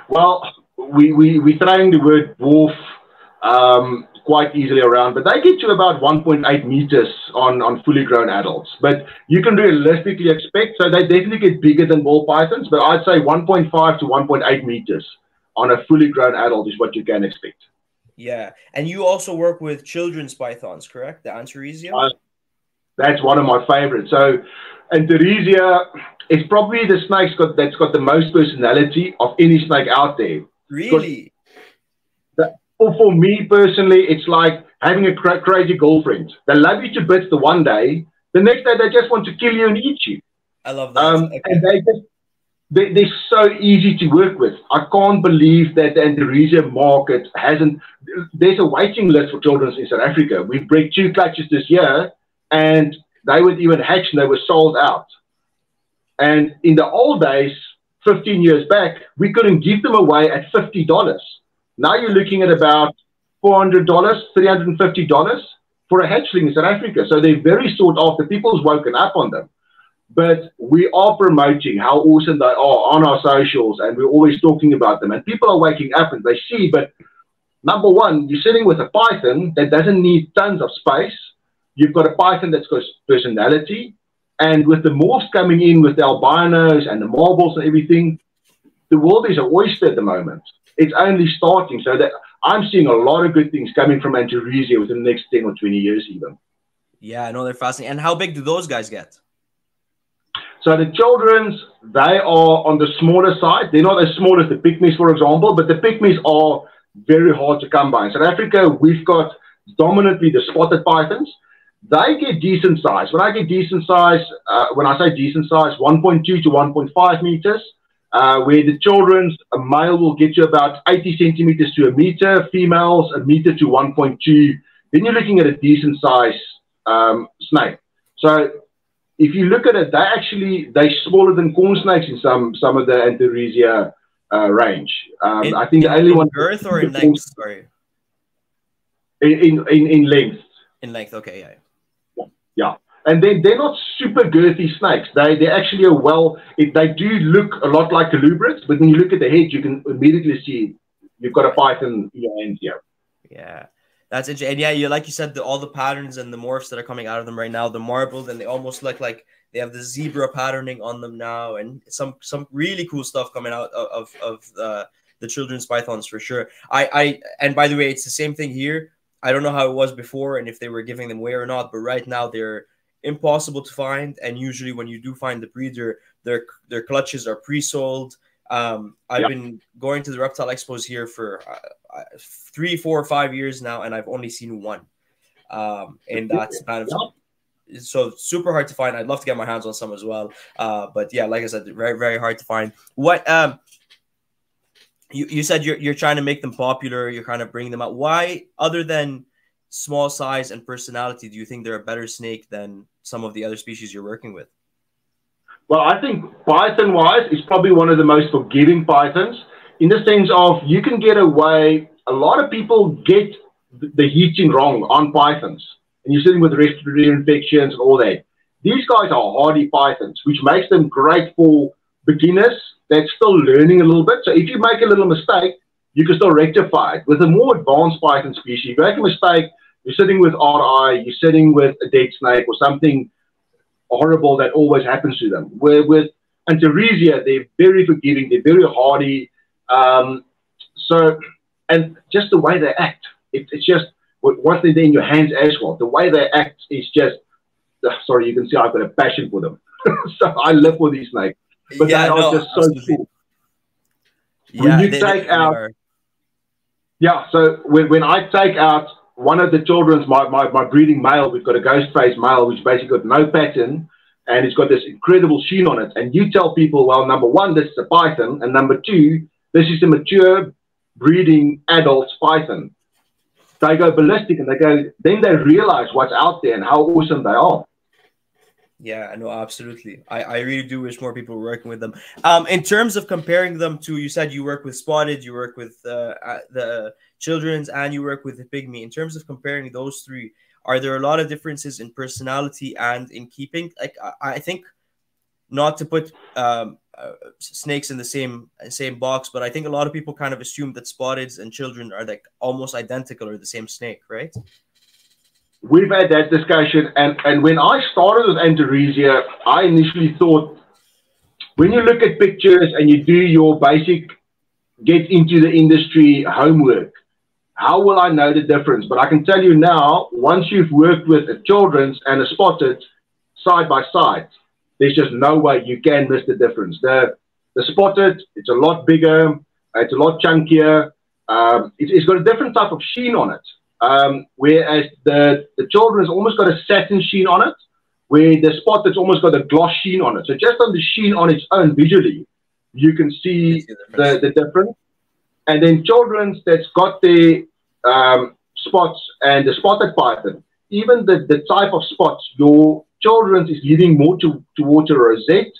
Well, we're throwing the word dwarf quite easily around, but they get to about 1.8 meters on fully grown adults. But you can realistically expect, so they definitely get bigger than ball pythons, but I'd say 1.5 to 1.8 meters on a fully grown adult is what you can expect. Yeah, and you also work with children's pythons, correct? The Antaresia? That's one of my favorites. So Antaresia is probably the snake that's got the most personality of any snake out there. Really? For me personally, it's like having a crazy girlfriend. They love you to bits the one day, the next day they just want to kill you and eat you. I love that. Okay. And they're so easy to work with. I can't believe that the Antaresia market hasn't. There's a waiting list for children in South Africa. We've bred 2 clutches this year, and they would even hatch and they were sold out. And in the old days, 15 years back, we couldn't give them away at $50. Now you're looking at about $400, $350 for a hatchling in South Africa. So they're very sought after. People's woken up on them. But we are promoting how awesome they are on our socials, and we're always talking about them. And people are waking up and they see, but number one, you're sitting with a python that doesn't need tons of space. You've got a python that's got personality. And with the morphs coming in with the albinos and the marbles and everything, the world is an oyster at the moment. It's only starting. So that I'm seeing a lot of good things coming from Antaresia within the next 10 or 20 years even. Yeah, I know, they're fascinating. And how big do those guys get? So the children's, they are on the smaller side. They're not as small as the pygmies, for example, but the pygmies are very hard to come by. In South Africa, we've got dominantly the spotted pythons. They get decent size. When I get decent size, when I say decent size, 1.2 to 1.5 meters, where the children's, a male will get you about 80 centimeters to a meter, females a meter to 1.2. Then you're looking at a decent size snake. So if you look at it, they're smaller than corn snakes in some of the Antaresia range. I think the only one girth or in length. Sorry, in length. In length, okay, yeah. And they're not super girthy snakes. They actually are they do look a lot like colubrids, but when you look at the head, you can immediately see you've got a python in your hand here. Yeah. That's interesting. And yeah, like you said, all the patterns and the morphs that are coming out of them right now, the marbled, and they almost look like they have the zebra patterning on them now, and some really cool stuff coming out of the children's pythons for sure. And by the way, it's the same thing here. I don't know how it was before and if they were giving them away or not, but right now they're impossible to find. And usually when you do find the breeder, their clutches are pre-sold. I've been going to the reptile expos here for 3, 4, 5 years now, and I've only seen one. And that's kind of so super hard to find. I'd love to get my hands on some as well. But yeah, like I said, very, very hard to find. What you said you're trying to make them popular, you're kind of bringing them out. Why, other than small size and personality, do you think they're a better snake than some of the other species you're working with? Well, I think python-wise, it's probably one of the most forgiving pythons in the sense of you can get away. A lot of people get the heating wrong on pythons, and you're sitting with respiratory infections and all that. These guys are hardy pythons, which makes them great for beginners that's still learning a little bit. So if you make a little mistake, you can still rectify it. With a more advanced python species, if you make a mistake, you're sitting with RI, you're sitting with a dead snake or something horrible that always happens to them. Where with Antaresia, they're very forgiving, they're very hardy. And just the way they act, it's just, once they're in your hands as well, the way they act is just, sorry, you can see I've got a passion for them. So I live for these snakes. but Yeah, they are no, just so absolutely. cool. Yeah, When you they take really out, are. yeah, so when I take out one of the children's, my breeding male, we've got a ghost face male, which basically got no pattern, and it's got this incredible sheen on it. And you tell people, well, number one, this is a python, and number two, this is a mature breeding adult python. They go ballistic, and then they realize what's out there and how awesome they are. Yeah, no, absolutely. I really do wish more people were working with them. In terms of comparing them to, you said you work with spotted, you work with the children's, and you work with the pygmy. In terms of comparing those three, are there a lot of differences in personality and in keeping? Like, I think, not to put snakes in the same box, but I think a lot of people kind of assume that spotteds and children are like almost identical or the same snake, right? We've had that discussion, and when I started with Antaresia, I initially thought, when you look at pictures and you do your basic get into the industry homework, how will I know the difference? But I can tell you now, once you've worked with a children's and a spotted side by side, there's just no way you can miss the difference. The spotted, it's a lot bigger, it's a lot chunkier, it's got a different type of sheen on it. Whereas the children's almost got a satin sheen on it, where the spotted's almost got a gloss sheen on it. So just on the sheen on its own visually, you can see the difference. And then children's that's got the spots and the spotted python, even the type of spots, your children's is leaning more towards a rosette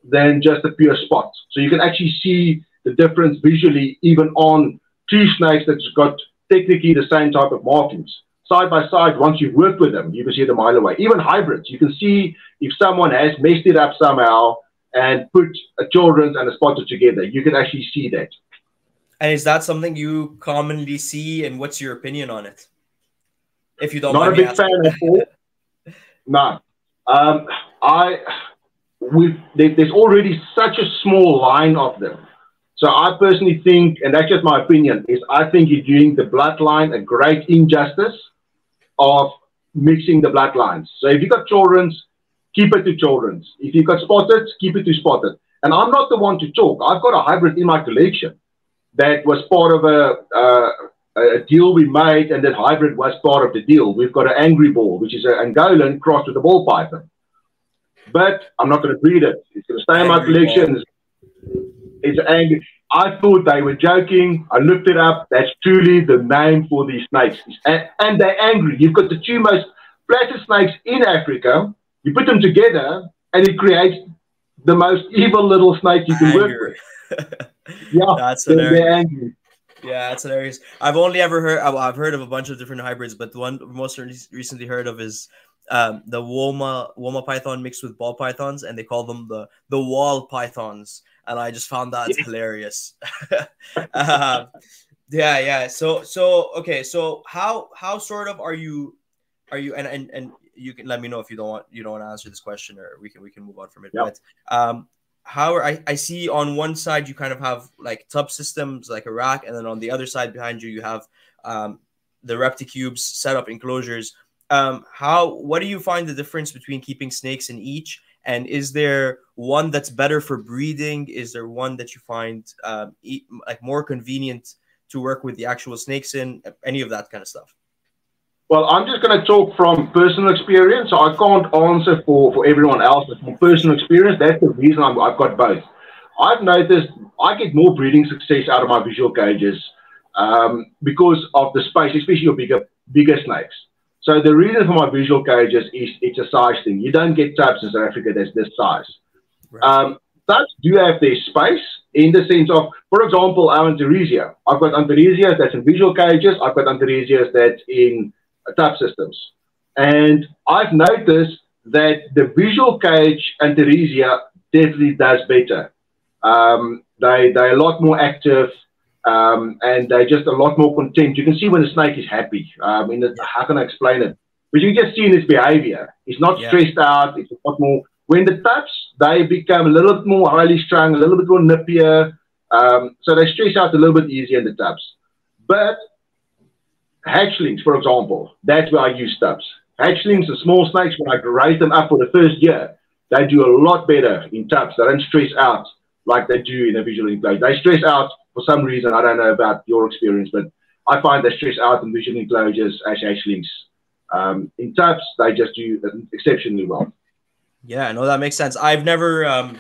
than just a pure spot. So you can actually see the difference visually, even on two snakes that's got technically the same type of markings. Side by side, once you've worked with them, you can see them a mile away. Even hybrids, you can see if someone has messed it up somehow and put a children's and a spotted together, you can actually see that. And is that something you commonly see, and what's your opinion on it? If you don't Not mind a me big asking. fan at all. No. There's already such a small line of them. So I personally think, and that's just my opinion, is I think you're doing the bloodline a great injustice of mixing the bloodlines. So if you've got children's, keep it to children's. If you've got spotted, keep it to spotted. And I'm not the one to talk. I've got a hybrid in my collection that was part of a deal we made, and that hybrid was part of the deal. We've got an angry ball, which is an Angolan crossed with a ball python. But I'm not going to breed it. It's going to stay in my collection. It's angry. I thought they were joking. I looked it up. That's truly the name for these snakes. And they're angry. You've got the two most flattest snakes in Africa. You put them together, and it creates the most evil little snake you can work with. Yeah, that's hilarious. They're angry. Yeah, that's hilarious. I've only ever heard. I've heard of a bunch of different hybrids, but the one most recently heard of is the Woma python mixed with ball pythons, and they call them the wall pythons, and I just found that hilarious. Yeah. So okay. So how sort of are you and you can let me know if you don't want to answer this question, or we can move on from it. Yep. But how I see on one side you kind of have like tub systems, like a rack, and then on the other side behind you have the repticubes set up enclosures. What do you find the difference between keeping snakes in each? And is there one that's better for breeding? Is there one that you find like more convenient to work with the actual snakes in? Any of that kind of stuff? Well, I'm just going to talk from personal experience. So I can't answer for everyone else, but from personal experience, that's the reason I've got both. I've noticed I get more breeding success out of my visual cages because of the space, especially your bigger snakes. So the reason for my visual cages is it's a size thing. You don't get tubs in South Africa that's this size. Right. Tubs do have their space in the sense of, for example, our Antaresia. I've got Antaresias that's in visual cages. I've got Antaresias that's in tub systems. And I've noticed that the visual cage Antaresia definitely does better. They're a lot more active. And they're just a lot more content. You can see when the snake is happy. How can I explain it? But you can just see in his behavior. He's not stressed out. It's a lot more. When the tubs, they become a little bit more highly strung, a little bit more nippier. So they stress out a little bit easier in the tubs. But hatchlings, for example, that's where I use tubs. Hatchlings are small snakes. When I raise them up for the first year, they do a lot better in tubs. They don't stress out like they do in a visual enclosure. They stress out for some reason. I don't know about your experience, but I find they stress out in visual enclosures as hatchlings. In tubs, they just do exceptionally well. Yeah, no, that makes sense. I've never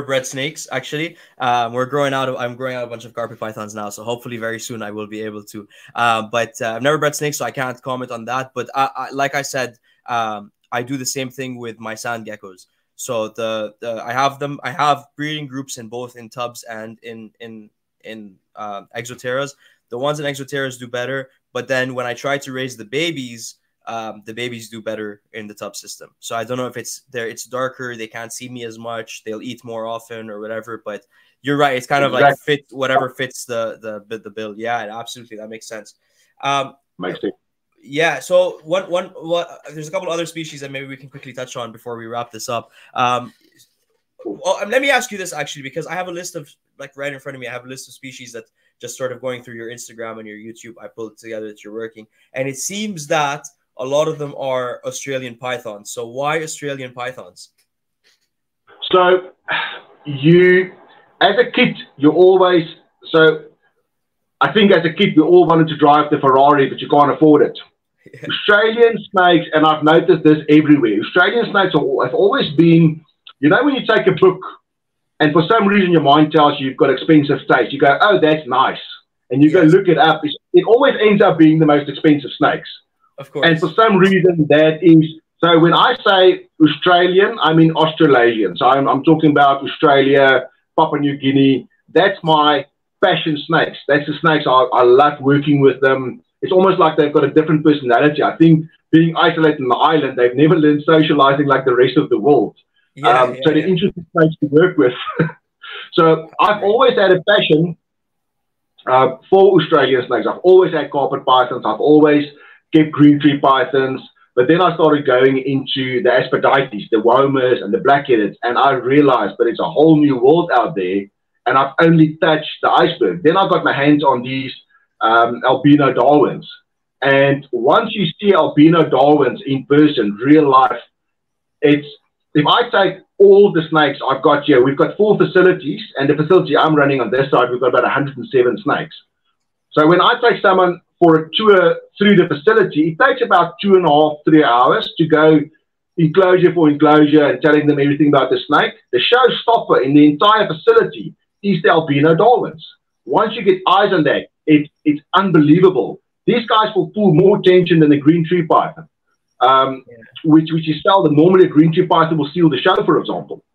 bred snakes actually. I'm growing out a bunch of carpet pythons now, so hopefully very soon I will be able to. But I've never bred snakes, so I can't comment on that. But like I said, I do the same thing with my sand geckos. So I have breeding groups in both in tubs and in Exo Terras. The ones in Exo Terras do better, but then when I try to raise the babies do better in the tub system. So I don't know if it's darker, they can't see me as much, they'll eat more often or whatever. But you're right, it's kind of like whatever fits the bill. Yeah, absolutely, that makes sense. Makes sense. Yeah. So what there's a couple other species that maybe we can quickly touch on before we wrap this up. Let me ask you this actually, because I have a list of, like, right in front of me, I have a list of species that just sort of going through your Instagram and your YouTube, I pulled together that you're working, and it seems that a lot of them are Australian pythons. So why Australian pythons? So you, as a kid, you always, so I think as a kid, we all wanted to drive the Ferrari, but you can't afford it. Yeah. Australian snakes, and I've noticed this everywhere, Australian snakes have always been, you know, when you take a book and for some reason your mind tells you you've got expensive taste, you go, oh, that's nice. And you go look it up. It always ends up being the most expensive snakes. Of course. And for some reason that is, so when I say Australian, I mean Australasian. So I'm talking about Australia, Papua New Guinea. That's my passion snakes. That's the snakes. I love working with them. It's almost like they've got a different personality. I think being isolated on the island, they've never learned socializing like the rest of the world. So they're interesting snakes to work with. So I've always had a passion for Australian snakes. I've always had carpet pythons. I've always kept green tree pythons. But then I started going into the aspadites, the womas, and the black-headed, and I realized that it's a whole new world out there, and I've only touched the iceberg. Then I got my hands on these albino Darwins. And once you see albino Darwins in person, real life, it's, if I take all the snakes I've got here, we've got 4 facilities, and the facility I'm running on this side, we've got about 107 snakes. So when I take someone for a tour through the facility, it takes about 2.5, 3 hours to go enclosure for enclosure and telling them everything about the snake. The showstopper in the entire facility is the albino Darwins. Once you get eyes on that, it's unbelievable. These guys will pull more attention than the green tree python, which is seldom. Normally, a green tree python will steal the show, for example.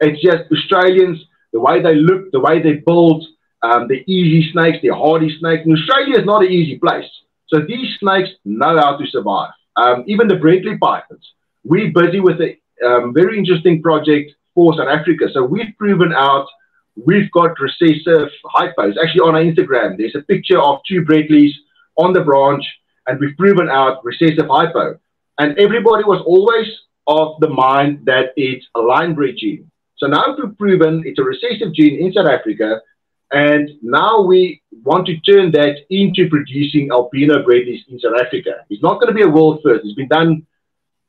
It's just Australians, the way they look, the way they build, the easy snakes, the hardy snakes. And Australia is not an easy place. So these snakes know how to survive. Even the Bradley pythons. We're busy with a very interesting project for South Africa. So we've proven out we've got recessive hypos. Actually, on our Instagram, there's a picture of 2 Bradleys on the branch, and we've proven out recessive hypo. And everybody was always of the mind that it's a line breed gene. So now we've proven it's a recessive gene in South Africa, and now we want to turn that into producing albino Bradleys in South Africa. It's not going to be a world first. It's been done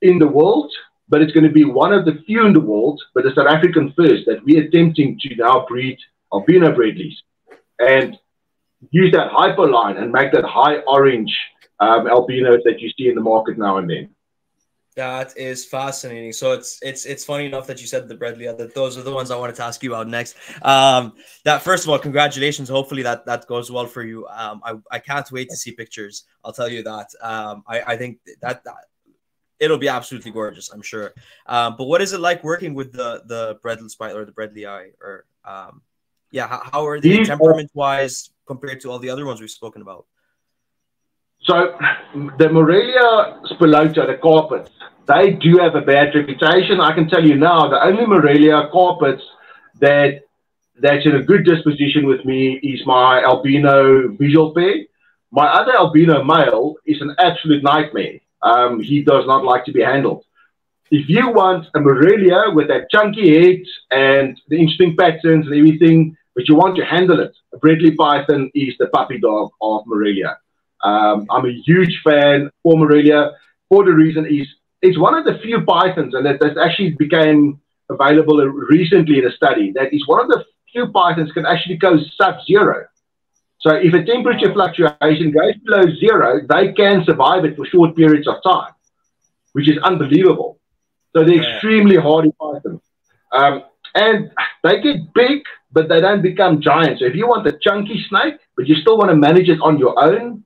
in the world, but it's going to be one of the few in the world, but the South African first, that we're attempting to now breed albino Bradleys and use that hypo line and make that high orange albinos that you see in the market now and then. That is fascinating. So it's funny enough that you said the Bradley. That those are the ones I wanted to ask you about next. That first of all, congratulations. Hopefully that goes well for you. I can't wait to see pictures. I'll tell you that. I think that it'll be absolutely gorgeous, I'm sure. But what is it like working with the Bradley Spite or the Bradley Eye? Or how are they temperament wise compared to all the other ones we've spoken about? So the Morelia spilota, the carpets, they do have a bad reputation. I can tell you now, the only Morelia carpets that's in a good disposition with me is my albino visual pair. My other albino male is an absolute nightmare. He does not like to be handled. If you want a Morelia with that chunky head and the interesting patterns and everything, but you want to handle it, a Bradley Python is the puppy dog of Morelia. I'm a huge fan for Morelia for the reason is it's one of the few pythons, and that actually became available recently in a study, that is one of the few pythons can actually go sub-zero. So if a temperature fluctuation goes below zero, they can survive it for short periods of time, which is unbelievable. So they're extremely hardy pythons. And they get big, but they don't become giant. So if you want a chunky snake, but you still want to manage it on your own,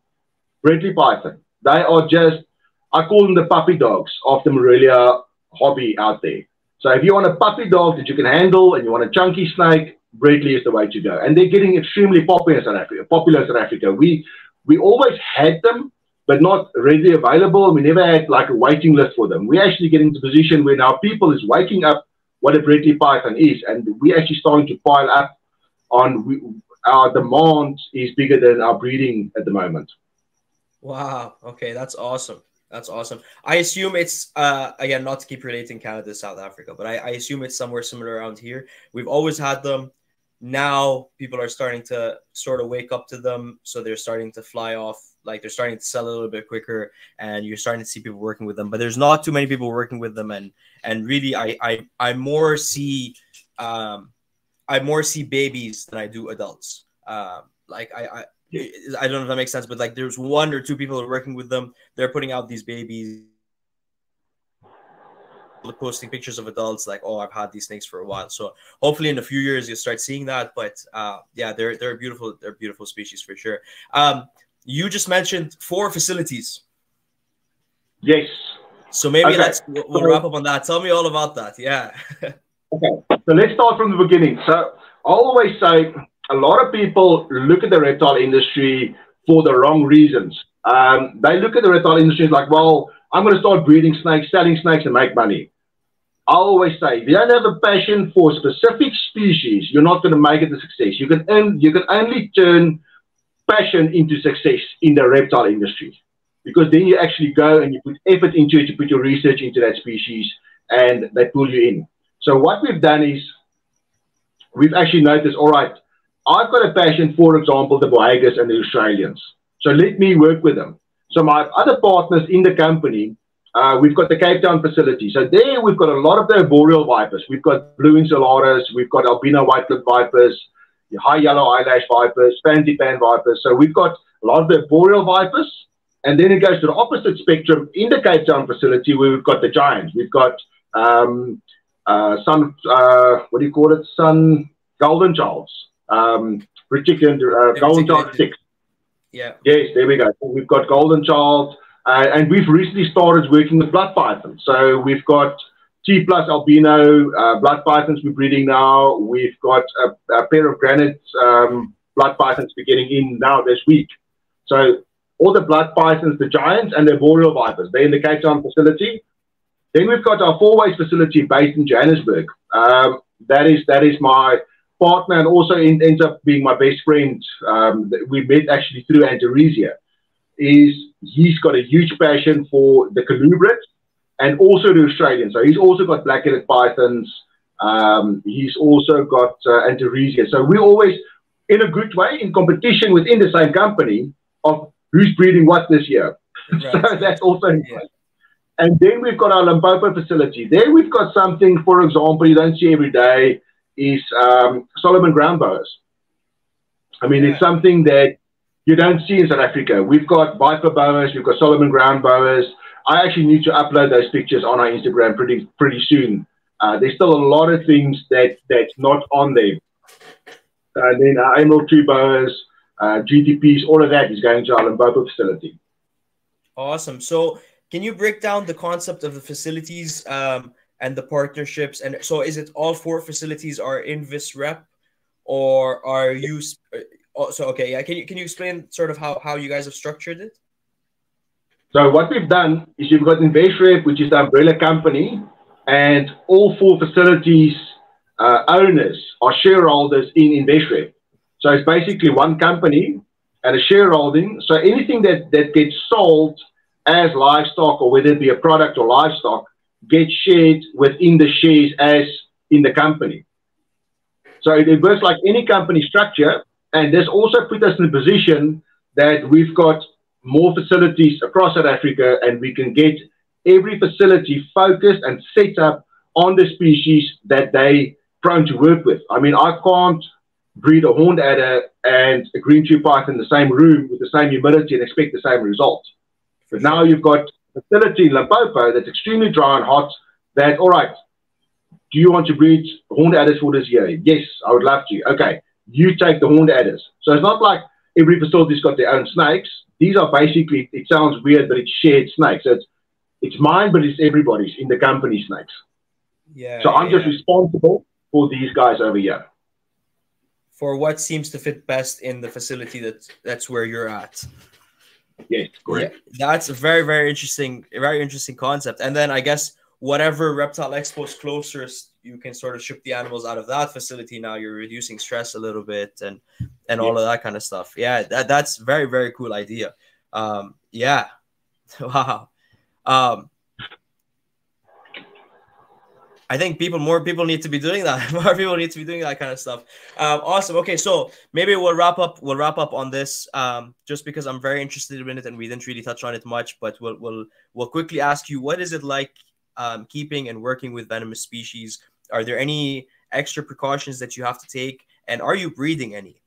Redley python. They are just, I call them the puppy dogs of the Morelia hobby out there. So if you want a puppy dog that you can handle and you want a chunky snake, Redley is the way to go. And they're getting extremely popular in South Africa. We always had them, but not readily available. We never had like a waiting list for them. We actually get into a position where now people is waking up what a Redley python is, and we're actually starting to pile up on our demand is bigger than our breeding at the moment. Wow. Okay, that's awesome. That's awesome. I assume it's again, not to keep relating Canada to South Africa, but I assume it's somewhere similar around here. We've always had them. Now people are starting to sort of wake up to them, so they're starting to fly off. Like they're starting to sell a little bit quicker, and you're starting to see people working with them. But there's not too many people working with them, and really, I more see babies than I do adults. Like I don't know if that makes sense, but like there's one or two people who are working with them. They're putting out these babies, posting pictures of adults like, oh, I've had these snakes for a while. So hopefully in a few years you'll start seeing that. But yeah, they're beautiful species for sure. You just mentioned 4 facilities. Yes. So maybe we'll wrap up on that. Tell me all about that. Yeah. Okay. So let's start from the beginning. So I always say a lot of people look at the reptile industry for the wrong reasons. They look at the reptile industry like, well, I'm going to start breeding snakes, selling snakes, and make money. I always say, if you don't have a passion for a specific species, you're not going to make it a success. You can only turn passion into success in the reptile industry, because then you actually go and you put effort into it, you put your research into that species, and they pull you in. So what we've done is we've actually noticed, all right, I've got a passion, for example, the Boagas and the Australians. So let me work with them. So my other partners in the company, we've got the Cape Town facility. So there we've got a lot of the arboreal vipers. We've got blue insularis, we've got albino white-lipped vipers, high yellow eyelash vipers, pansy pan vipers. So we've got a lot of the arboreal vipers. And then it goes to the opposite spectrum in the Cape Town facility where we've got the giants. We've got sun golden childs, golden child 6. Yeah. Yes, there we go. So we've got golden child, and we've recently started working with blood pythons. So we've got T+ albino blood pythons we're breeding now. We've got a pair of granite blood pythons we're getting in now this week. So all the blood pythons, the giants, and the arboreal vipers, they're in the Cape Town facility. Then we've got our 4-way facility based in Johannesburg. That is my partner, and also ends up being my best friend. We met actually through Antaresia. He's got a huge passion for the colubrids and also the Australian. So he's also got black-headed pythons. He's also got Antaresia. So we're always, in a good way, in competition within the same company of who's breeding what this year. Right. So that's also nice. And then we've got our Limpopo facility. There we've got something, for example, you don't see every day, is Solomon ground boas. I mean, it's something that you don't see in South Africa. We've got viper boas, we've got Solomon ground boas. I actually need to upload those pictures on our Instagram pretty soon. There's still a lot of things that's not on there. And then our emerald tree boas, GTPs, all of that is going to our Limpopo facility. Awesome. So can you break down the concept of the facilities and the partnerships? And so is it all 4 facilities are Inves Rep, or are you so okay, yeah, can you explain sort of how you guys have structured it? So what we've done is you've got Inves Rep, which is the umbrella company, and all 4 facilities owners are shareholders in Inves Rep. So it's basically one company and a shareholding. So anything that gets sold as livestock, or whether it be a product or livestock, gets shared within the shares as in the company. So it works like any company structure, and this also put us in a position that we've got more facilities across South Africa, and we can get every facility focused and set up on the species that they prone to work with. I mean, I can't breed a horned adder and a green tree python in the same room with the same humidity and expect the same result. But now you've got a facility in Limpopo that's extremely dry and hot that, all right, do you want to breed horned adders for this year? Yes, I would love to. Okay, you take the horned adders. So it's not like every facility's got their own snakes. These are basically, it sounds weird, but it's shared snakes. So it's mine, but it's everybody's in the company snakes. Yeah. So I'm just responsible for these guys over here. For what seems to fit best in the facility that's where you're at. Yes, correct. Yeah, that's a very interesting concept. And then I guess whatever reptile expo is closest, you can sort of ship the animals out of that facility. Now you're reducing stress a little bit and all of that kind of stuff. Yeah, that's very cool idea. Yeah. Wow. I think more people need to be doing that. More people need to be doing that kind of stuff. Awesome. Okay, so maybe we'll wrap up on this just because I'm very interested in it and we didn't really touch on it much, but we'll quickly ask you, what is it like keeping and working with venomous species? Are there any extra precautions that you have to take, and are you breeding any?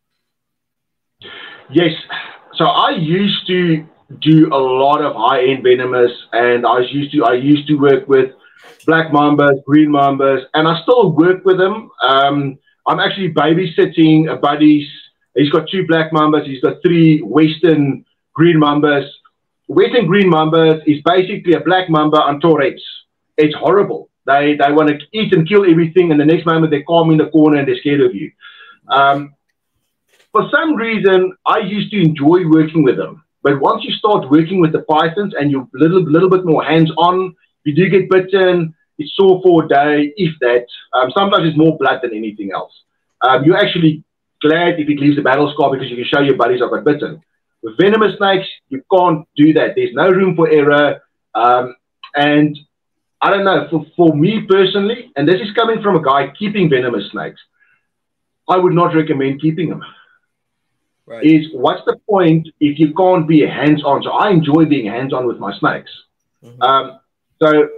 Yes. So I used to do a lot of high-end venomous, and I used to work with black mambas, green mambas, and I still work with them. I'm actually babysitting a buddy's. He's got 2 black mambas. He's got 3 Western green mambas. Western green mambas is basically a black mamba on Tourette's. It's horrible. They want to eat and kill everything, and the next moment they're calm in the corner and they're scared of you. For some reason, I used to enjoy working with them. But once you start working with the pythons and you're a little bit more hands-on, you do get bitten, it's sore for a day, if that. Sometimes it's more blood than anything else. You're actually glad if it leaves a battle scar because you can show your buddies I've got bitten. With venomous snakes, you can't do that. There's no room for error. And I don't know, for me personally, and this is coming from a guy keeping venomous snakes, I would not recommend keeping them. Right. What's the point if you can't be hands-on? So I enjoy being hands-on with my snakes. Mm-hmm.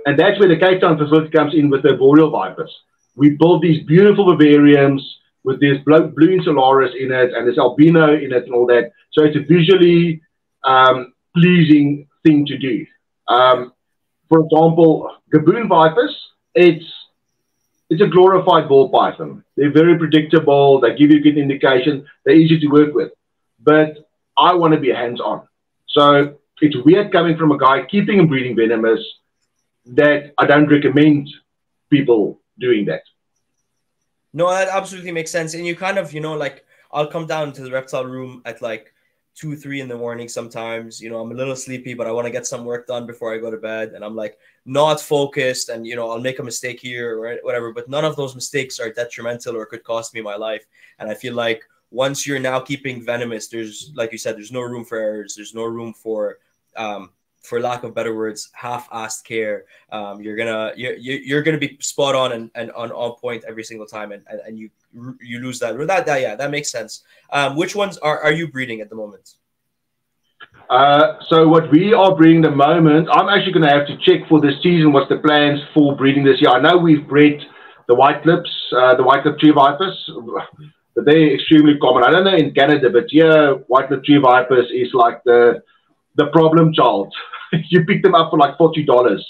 And that's where the Cape Town facility comes in with the boreal vipers. We build these beautiful vivariums with this blue insularis in it and this albino in it and all that. So it's a visually pleasing thing to do. For example, gaboon vipers, it's a glorified ball python. They're very predictable. They give you good indication. They're easy to work with. But I want to be hands-on. So it's weird coming from a guy keeping and breeding venomous that I don't recommend people doing that. No, that absolutely makes sense. And you kind of, like, I'll come down to the reptile room at like 2, 3 in the morning sometimes. I'm a little sleepy, but I want to get some work done before I go to bed. And I'm like not focused and, I'll make a mistake here or whatever. But none of those mistakes are detrimental or could cost me my life. And I feel like once you're now keeping venomous, there's, like you said, there's no room for errors. There's no room for lack of better words, half-assed care. You're gonna be spot on and on point every single time, and you lose that. Yeah, that makes sense. Which ones are you breeding at the moment? So what we are breeding at the moment, I'm actually going to have to check for this season what's the plans for breeding this year. I know we've bred the white clips, the white clip tree vipers, but they're extremely common. I don't know in Canada, but yeah, white clip tree vipers is like the problem child. You pick them up for like $40.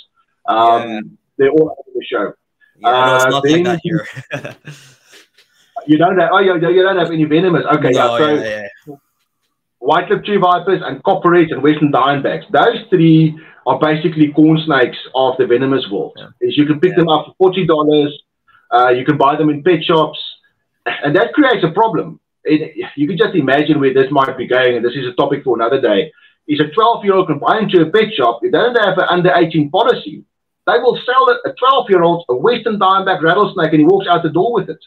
Yeah. They're all over the show. Yeah, no, it's not like that here. You don't have any venomous. Okay, no, yeah. White lip tree vipers and copperheads and western diamondbacks. Those 3 are basically corn snakes of the venomous world. Yeah. Is you can pick them up for $40. You can buy them in pet shops, and that creates a problem. You can just imagine where this might be going, and this is a topic for another day. Is a 12-year-old can buy into a pet shop. If they don't have an under 18 policy, they will sell a 12-year-old a western diamondback rattlesnake, and he walks out the door with it.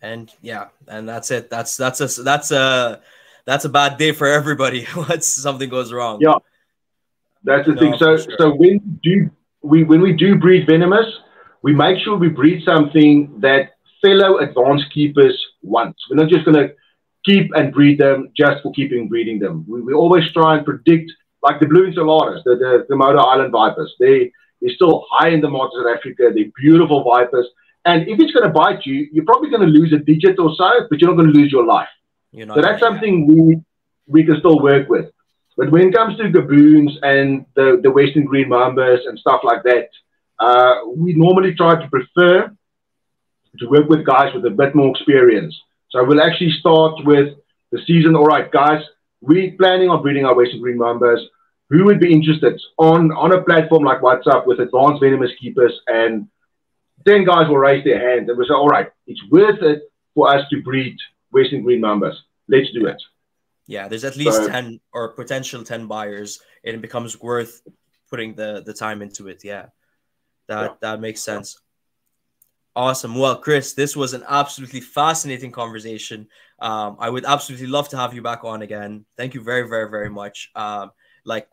And and that's it. That's a bad day for everybody once something goes wrong. Yeah, that's the thing. So when we do breed venomous, we make sure we breed something that fellow advanced keepers want. We're not just going to keep and breed them just for breeding them. We always try and predict, like the blue insularis, the Komodo Island vipers. They're still high in demand in South Africa. They're beautiful vipers. And if it's going to bite you, you're probably going to lose a digit or so, but you're not going to lose your life. So that's something we can still work with. But when it comes to gaboons and the Western green mambas and stuff like that, we normally try to prefer to work with guys with a bit more experience. So we'll actually start with the season. All right, guys, we're planning on breeding our Western green mambas. Who would be interested on a platform like WhatsApp with advanced venomous keepers? And 10 guys will raise their hand and we'll say, all right, it's worth it for us to breed Western green mambas. Let's do it. Yeah, there's at least 10 or potential 10 buyers. It becomes worth putting the time into it. Yeah, that makes sense. Awesome. Well, Chris, this was an absolutely fascinating conversation. I would absolutely love to have you back on again. Thank you very, very, very much. Like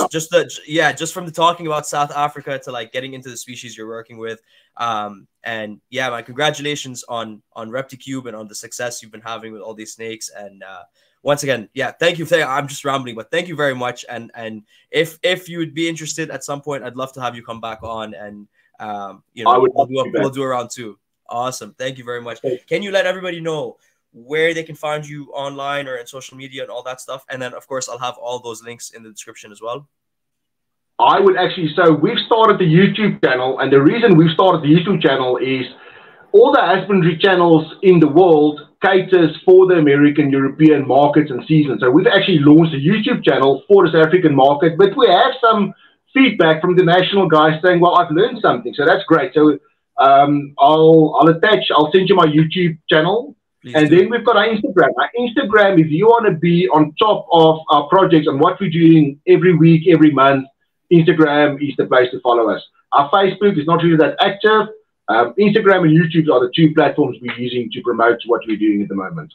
just from the talking about South Africa to like getting into the species you're working with. And yeah, my congratulations on ReptiCube and on the success you've been having with all these snakes. And once again, yeah, thank you. I'm just rambling, but thank you very much. And if you would be interested at some point, I'd love to have you come back on and you know, we'll do a round 2. Awesome. Thank you very much. Can you let everybody know where they can find you online or in social media and all that stuff? And then, of course, I'll have all those links in the description as well. I would actually, so we've started the YouTube channel, and the reason we've started the YouTube channel is all the husbandry channels in the world caters for the American, European markets and seasons. So we've actually launched a YouTube channel for the South African market, but we have some feedback from the national guys saying, well, I've learned something. So that's great. So I'll send you my YouTube channel. And then we've got our Instagram. Our Instagram, if you want to be on top of our projects and what we're doing every week, every month, Instagram is the place to follow us. Our Facebook is not really that active. Instagram and YouTube are the 2 platforms we're using to promote what we're doing at the moment.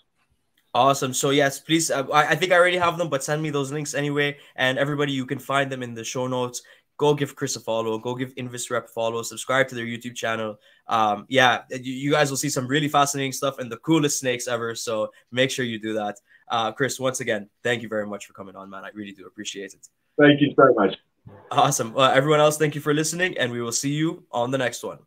Awesome. So yes, please. I think I already have them, but send me those links anyway. And everybody, you can find them in the show notes. Go give Chris a follow. Go give Inves Rep a follow. Subscribe to their YouTube channel. Yeah, you guys will see some really fascinating stuff and the coolest snakes ever. So make sure you do that. Chris, once again, thank you very much for coming on, man. I really do appreciate it. Thank you so much. Awesome. Everyone else, thank you for listening, and we will see you on the next one.